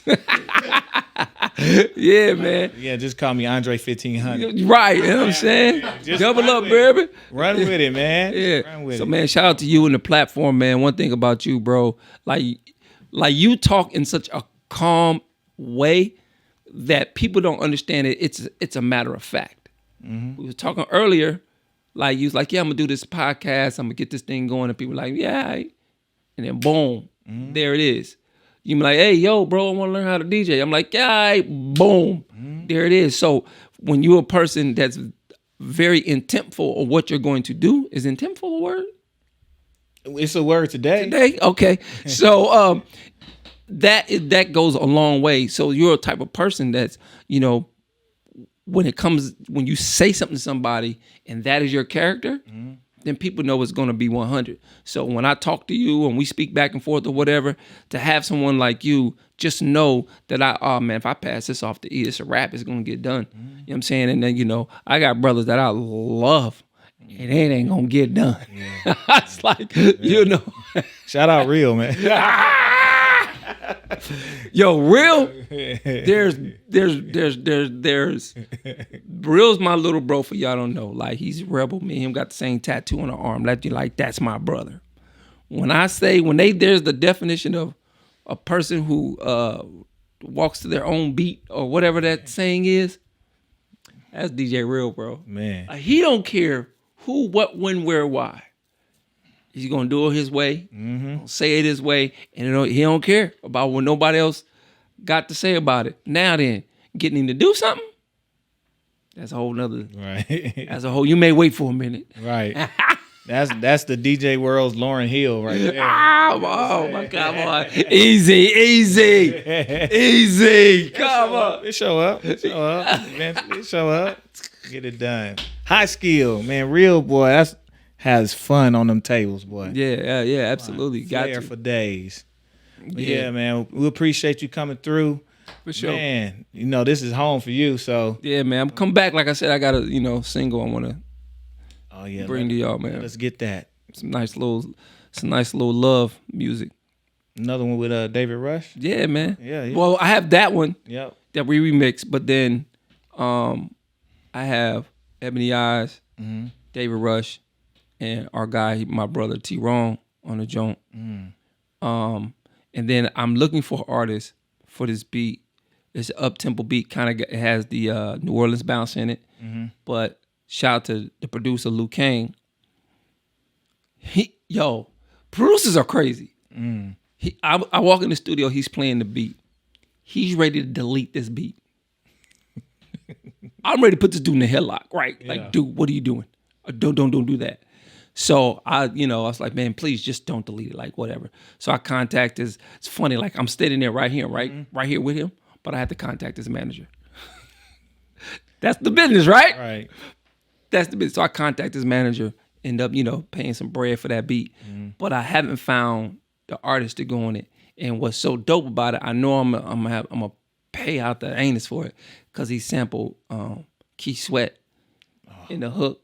Yeah, man. Yeah, just call me Andre 1500. Right. You know what I'm saying? Double up, baby. Run with it, man. Yeah. Run with it. Man, shout out to you and the platform, man. One thing about you, bro, like you talk in such a calm way that people don't understand it. It's a matter of fact. Mm-hmm. We were talking earlier, like you was like, yeah, I'm gonna do this podcast, I'm gonna get this thing going, and people were like, yeah, all right. And then boom, there it is. You be like, hey, yo, bro, I want to learn how to DJ. I'm like, yeah, all right, boom, there it is. So when you're a person that's very intentful of what you're going to do, is intentful a word? It's a word today. Today, okay. So that goes a long way. So you're a type of person that's, when you say something to somebody and that is your character, then people know it's going to be 100. So when I talk to you and we speak back and forth or whatever, to have someone like you just know that if I pass this off to E, it's a wrap. It's going to get done. You know what I'm saying? And then, I got brothers that I love. And it ain't gonna get done. Yeah. It's like, Shout out Real, man. Yo, Real. There's Real's my little bro. For y'all don't know, like he's rebel. Me and him got the same tattoo on our arm. That's my brother. There's the definition of a person who walks to their own beat or whatever that saying is. That's DJ Real, bro. Man, he don't care who, what, when, where, why. He's gonna do it his way, say it his way, and he don't care about what nobody else got to say about it. Now then, getting him to do something, that's a whole nother. Right. That's a whole. You may wait for a minute. Right. That's the DJ world's Lauryn Hill right there. Oh my God, boy. Easy. Come on. It show up. Eventually it show up. Get it done. High skill, man. Real boy. Has fun on them tables, boy. Yeah, absolutely. Got there for days. Yeah, man. We appreciate you coming through. For sure. Man, this is home for you, so. Yeah, man. I'm come back. Like I said, I got a, single I want to bring to y'all, man. Let's get that. Some nice little It's a nice little love music. Another one with David Rush. Yeah, man. Yeah. Well, I have that one Yep. that we remixed, but then I have Ebony Eyes, David Rush, and our guy, my brother T-Ron on the joint. And then I'm looking for artists for this beat. It's an up-tempo beat, kind of has the New Orleans bounce in it. But shout out to the producer, Luke Kane. Producers are crazy. I walk in the studio, he's playing the beat. He's ready to delete this beat. I'm ready to put this dude in the headlock, right? Yeah. Like, dude, what are you doing? Don't do that. So I was like, man, please just don't delete it, like whatever. So I contact it's funny, like I'm standing there right here with him, but I had to contact his manager. That's the business, right? Right. That's the business. So I contact his manager, end up, paying some bread for that beat. But I haven't found the artist to go on it. And what's so dope about it, I know I'm gonna pay out the anus for it, because he sampled Keith Sweat in the hook.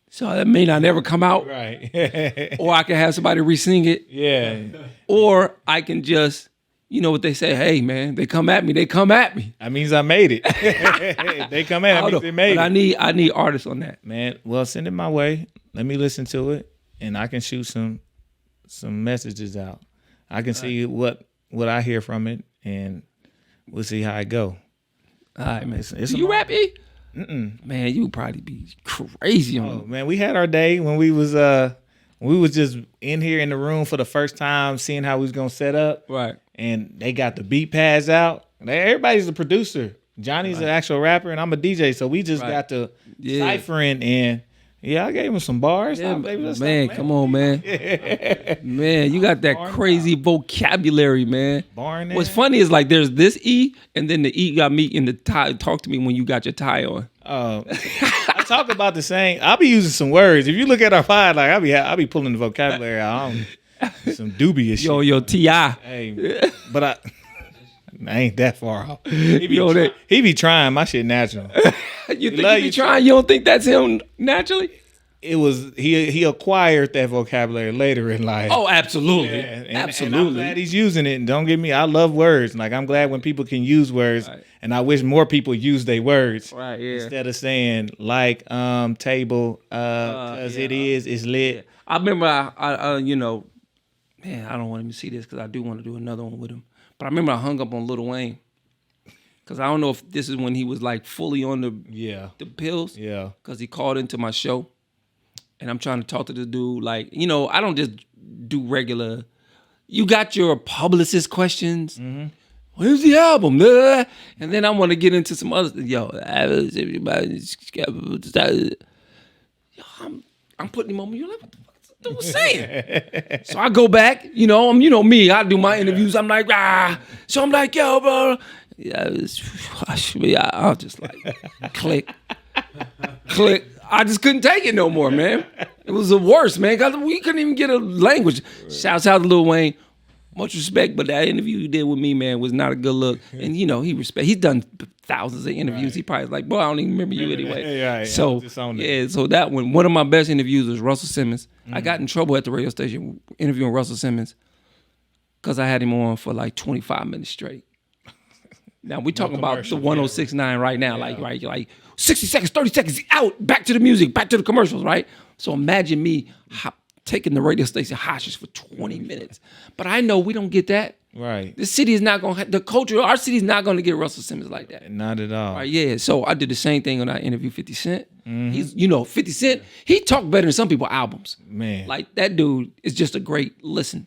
So that may not never come out. Right. Or I can have somebody re-sing it. Yeah. Or I can just, what they say, hey man, they come at me. That means I made it. They come in, that means they made but it. I need artists on that. Man, well, send it my way. Let me listen to it, and I can shoot some messages out. I can see what I hear from it, and we'll see how it go. All right, man. It's Do you rap, E? Man, you would probably be crazy on it. Man, we had our day when we was just in here in the room for the first time, seeing how we was gonna set up. Right. And they got the beat pads out. Everybody's a producer. Johnny's an actual rapper, and I'm a DJ. So we just got to ciphering, and I gave him some bars. Yeah, man, come on, man. Man, you got that crazy vocabulary, man. Barn What's funny is like there's this E, and then the E got me in the tie. Talk to me when you got your tie on. I talk about the same. I'll be using some words. If you look at our pod, like I'll be pulling the vocabulary out. Some dubious shit. Yo, T.I. Hey, but I ain't that far off. He be trying my shit natural. You think he be trying? You don't think that's him naturally? It was he acquired that vocabulary later in life. Oh, absolutely, absolutely. And I'm glad he's using it. And don't get me, I love words. Like I'm glad when people can use words, and I wish more people use their words. Right, yeah. Instead of saying like table, because it's lit. Yeah. I remember I man, I don't want him to see this because I do want to do another one with him. But I remember I hung up on Lil Wayne. Because I don't know if this is when he was like fully on the pills. Yeah. Because he called into my show. And I'm trying to talk to the dude. Like, I don't just do regular. You got your publicist questions. Where's the album? And then I want to get into some other. I'm putting him on me. You're like, what the fuck is this dude saying? So I go back. I'm me. I do my interviews. I'm like, So I'm like, yo, bro. I'll just like click. I just couldn't take it no more, man. It was the worst, man. Cause we couldn't even get a language. Shouts out to Lil Wayne. Much respect, but that interview you did with me, man, was not a good look. And he's done thousands of interviews. He probably like, boy, I don't even remember you anyway. So that one of my best interviews was Russell Simmons. I got in trouble at the radio station interviewing Russell Simmons because I had him on for like 25 minutes straight. Now we talking about the 106.9 right now, like 60 seconds, 30 seconds, out, back to the music, back to the commercials, right? So imagine me taking the radio station hostage for 20 minutes. But I know we don't get that. Right. The city is not going to, the culture, our city is not going to get Russell Simmons like that. Not at all. Right, yeah, so I did the same thing when I interviewed 50 Cent. He's, 50 Cent, he talked better than some people's albums. Man. Like that dude is just a great listen.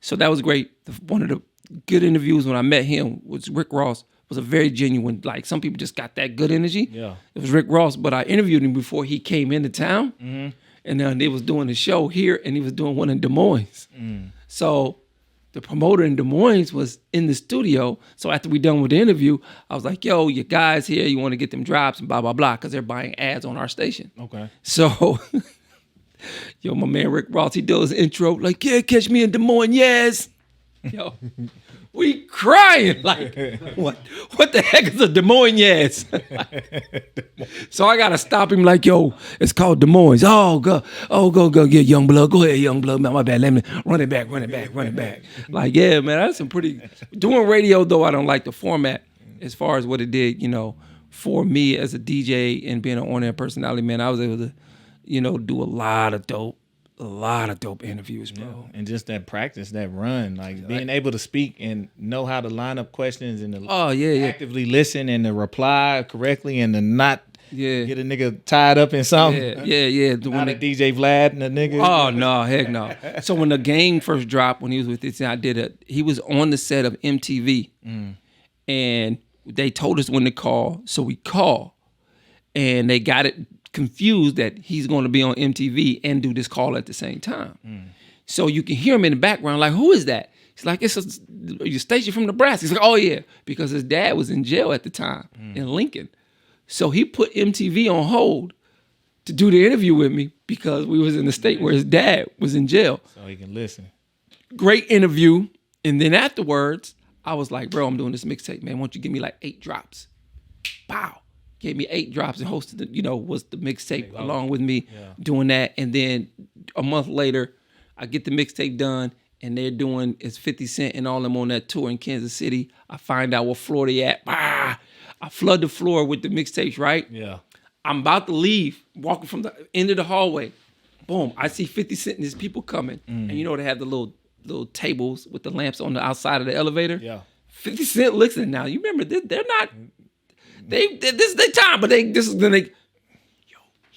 So that was great. One of the good interviews when I met him was Rick Ross. Was a very genuine, like some people just got that good energy. Yeah. It was Rick Ross, but I interviewed him before he came into town. And then they was doing a show here and he was doing one in Des Moines. So the promoter in Des Moines was in the studio. So after we done with the interview, I was like, yo, your guys here, you want to get them drops and blah, blah, blah, because they're buying ads on our station. Okay. So, my man Rick Ross, he does his intro, like, yeah, catch me in Des Moines, yes. Yo, we crying like, what the heck is a Des Moines yes? So I gotta stop him like, yo, it's called Des Moines. Oh, go get young blood. Go ahead, young blood. Man, my bad. Let me run it back. Like, yeah, man, that's some pretty. Doing radio though, I don't like the format as far as what it did, for me as a DJ and being an on-air personality, man. I was able to, do a lot of dope interviews, bro. Yeah. And just that practice, that run, like being able to speak and know how to line up questions and to actively listen and to reply correctly and to not get a nigga tied up in something. Yeah. Not a DJ Vlad and a nigga. Oh, no, heck no. So when the game first dropped, when he was with it, he was on the set of MTV. And they told us when to call, so we called. And they got it confused that he's going to be on MTV and do this call at the same time. So you can hear him in the background like, who is that? He's like, it's a station from Nebraska. He's like, oh yeah, because his dad was in jail at the time in Lincoln. So he put MTV on hold to do the interview with me because we was in the state where his dad was in jail. So he can listen. Great interview. And then afterwards, I was like, bro, I'm doing this mixtape, man. Why don't you give me like 8 drops? Pow. Gave me 8 drops and hosted was the mixtape along with me doing that. And then a month later, I get the mixtape done and they're doing, it's 50 Cent and all them on that tour in Kansas City. I find out what floor they at. I flood the floor with the mixtapes, right? Yeah. I'm about to leave, walking from the end of the hallway. Boom, I see 50 Cent and his people coming. And they have the little tables with the lamps on the outside of the elevator. Yeah. 50 Cent looks at it now. You remember, they're not... this is their time, but he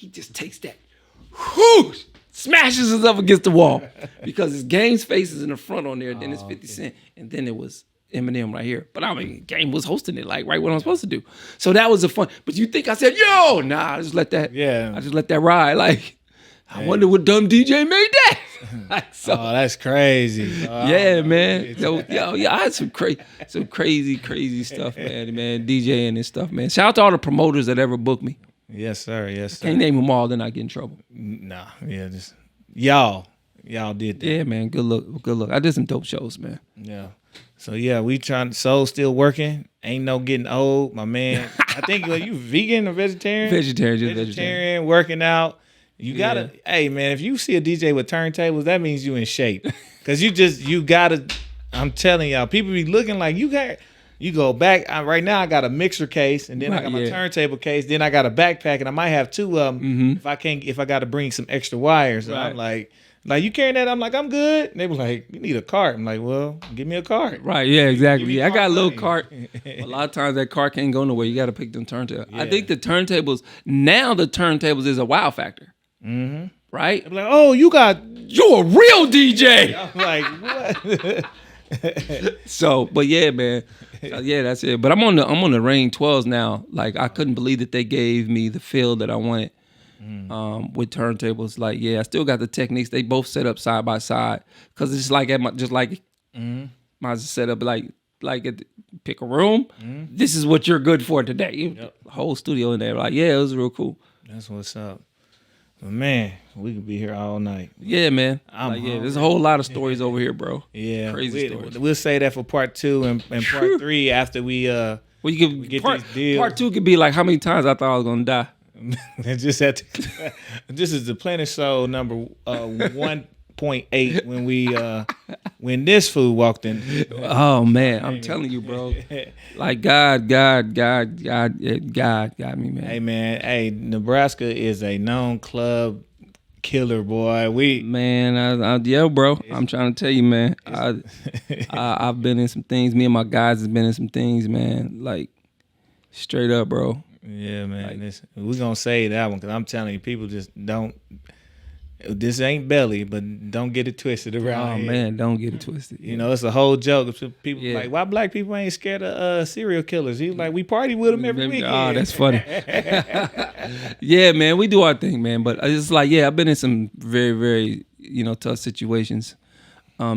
just takes that, whoosh, smashes us up against the wall because his Game's face is in the front on there. Then it's 50 Cent, and then it was Eminem right here. But I mean, Game was hosting it like right what I'm supposed to do. So that was a fun. But you think I said, yo, nah, I just let that. Yeah, I just let that ride. Like, I wonder what dumb DJ made that. Oh, that's crazy. Yeah, man. I had some crazy stuff, man. DJing and stuff, man. Shout out to all the promoters that ever booked me. Yes, sir. Can't name them all, then I get in trouble. Nah, yeah, just y'all did that. Yeah, man. Good look. I did some dope shows, man. Yeah. So yeah, we trying. Soul still working. Ain't no getting old, my man. I think you vegan or vegetarian? Vegetarian, working out. You gotta, hey man, if you see a DJ with turntables, that means you in shape. Cause you gotta, I'm telling y'all, people be looking like you go back. Right now I got a mixer case and then I got my turntable case. Then I got a backpack and I might have 2 of them if I got to bring some extra wires. Right. I'm like you carrying that? I'm like, I'm good. And they were like, you need a cart. I'm like, well, give me a cart. Right, yeah, exactly. Yeah, I got a little cart. A lot of times that cart can't go nowhere. You got to pick them turntables. Yeah. I think the turntables is a wow factor. Mm-hmm. Right? I'm like, oh, you're a real DJ. I'm like, what? So, but yeah, man. Yeah, that's it. But I'm on the Rain 12s now. Like, I couldn't believe that they gave me the feel that I wanted with turntables. Like, yeah, I still got the techniques. They both set up side by side because it's like my setup like pick a room. This is what you're good for today. The whole studio in there. Like, yeah, it was real cool. That's what's up. But man, we could be here all night. Yeah, man. There's a whole lot of stories over here, bro. Yeah, crazy stories. We'll say that for part 2 and part 3 after we get these deals. Part 2 could be like how many times I thought I was gonna die. This is the Planet Soul number 1.8 when this fool walked in. Oh man, I'm telling you, bro. Like God got me, man. Hey man, Nebraska is a known club killer, boy. Bro. I'm trying to tell you, man. I've been in some things. Me and my guys have been in some things, man. Like straight up, bro. Yeah, man. We're gonna say that one because I'm telling you, people just don't. This ain't belly, but don't get it twisted around here. Oh man, don't get it twisted. You know, it's a whole joke. People like, why black people ain't scared of serial killers? He's like, we party with them every weekend. Oh, that's funny. Yeah, man, we do our thing, man. But it's like, I've been in some very, very, tough situations.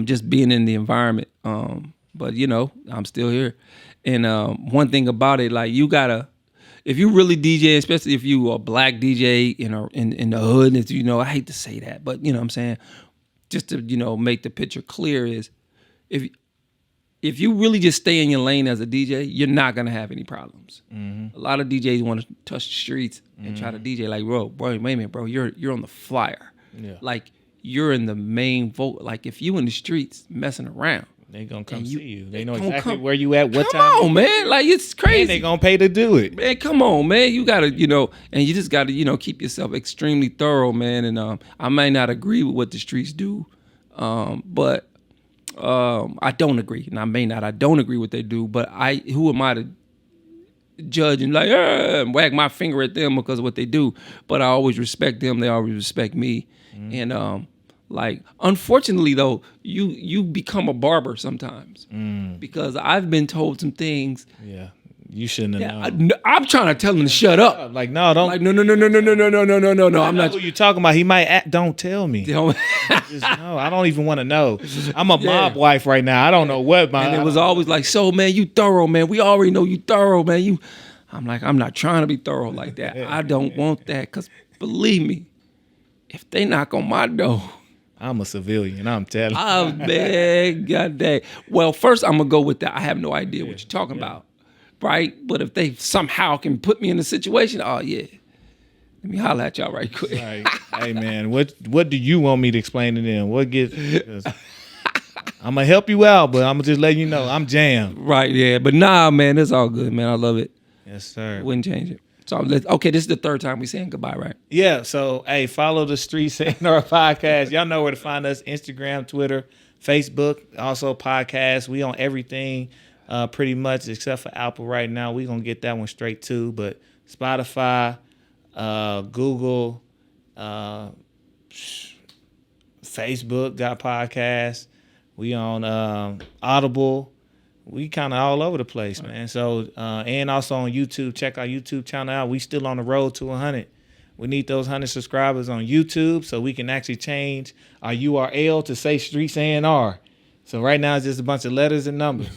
Just being in the environment. But I'm still here. And one thing about it, like, you gotta. If you really DJ, especially if you a black DJ in the hood, it's, I hate to say that, but you know what I'm saying, just to make the picture clear is, if if you really just stay in your lane as a DJ, you're not gonna have any problems. A lot of DJs want to touch the streets and try to DJ like, bro, wait a minute, bro, you're on the flyer. Yeah. Like you're in the main vote. Like if you in the streets messing around, They gonna come you- see you. They know gonna exactly come- where you at, what come time. on, man. Like it's crazy. And they gonna pay to do it. Man, come on, man. You gotta, and you just gotta, keep yourself extremely thorough, man. And I may not agree with what the streets do, but I don't agree. And I don't agree what they do. But who am I to judge and like wag my finger at them because of what they do? But I always respect them. They always respect me. And like, unfortunately though, you become a barber sometimes because I've been told some things. Yeah. You shouldn't have known. I'm trying to tell them to shut up. Like, no, don't. Like, no. I'm not. Who you talking about? He might act. Don't tell me. Just, No, I don't even want to know. I'm a mob wife right now. I don't know what my. and it was always like, so man, you thorough, man. We already know you thorough, man. I'm like, I'm not trying to be thorough like that. I don't want that because believe me, if they knock on my door, I'm a civilian. I'm telling you. oh man, god dang. Well, first I'm gonna go with that. I have no idea what you're talking about, right? But if they somehow can put me in a situation, oh yeah, let me holler at y'all right quick. Like, hey man, what do you want me to explain to them? What gets? I'm gonna help you out, but I'm gonna just let you know I'm jammed. Right, yeah. But nah, man, it's all good, man. I love it. Yes, sir. Wouldn't change it. So okay, this is the third time we saying goodbye, right? Yeah, so hey, follow the Streets A&R Podcast. Y'all know where to find us: Instagram, Twitter, Facebook, also podcast. We on everything, pretty much except for Apple right now. We gonna get that one straight too. But Spotify, Google, Facebook got podcasts. We on Audible. We kind of all over the place, man. So, and also on YouTube. Check our YouTube channel out. We still on the road to 100. We need those 100 subscribers on YouTube so we can actually change our URL to say Streets A&R. So right now it's just a bunch of letters and numbers.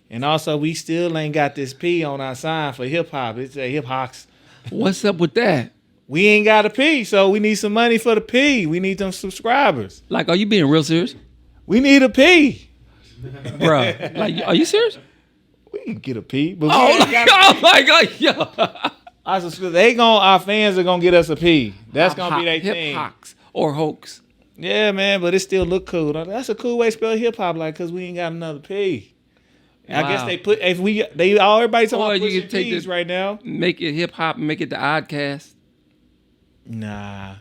And also we still ain't got this P on our sign for hip hop. It's a hip hops. What's up with that? We ain't got a P, so we need some money for the P. We need them subscribers. Like, are you being real serious? We need a P. Bruh, like, are you serious? We can get a P, but we Oh, ain't like, got a oh my God, yo. our fans are gonna get us a P. That's gonna be their hip thing. hops or hoax. Yeah, man, but it still look cool. That's a cool way to spell hip hop, like, cause we ain't got another P. I guess Wow. they put everybody talking Or about you pushing can take P's this- right now. Make it hip hop and make it the Oddcast. Nah.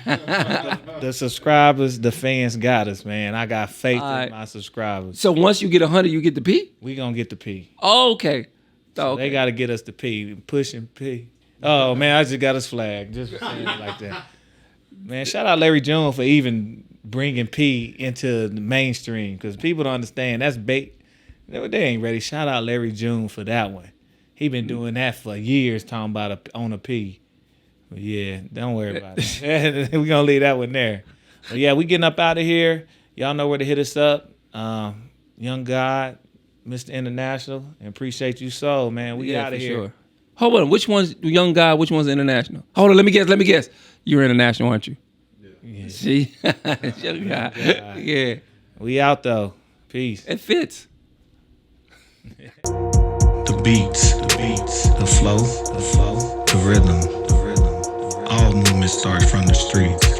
The subscribers, the fans got us, man. I got faith All right. in my subscribers. So once you get 100, you get the P? We gonna get the P. Oh, okay. So Okay. they gotta get us the P. Pushing P. Oh man, I just got us flagged just for saying it like that. Man, shout out Larry June for even bringing P into the mainstream because people don't understand that's bait. They ain't ready. Shout out Larry June for that one. He been doing that for years, talking about on a P. But yeah, don't worry about it. We gonna leave that one there. But yeah, we getting up out of here. Y'all know where to hit us up. Young God, Mr. International, and appreciate you so, man. We Yeah, out for of here. sure. Hold on. Which one's young guy? Which one's international? Hold on. Let me guess. You're international, aren't you? Yeah. See? Young guy. Yeah. We out though. Peace. It fits. The beats, the flow, the rhythm. All movement starts from the streets.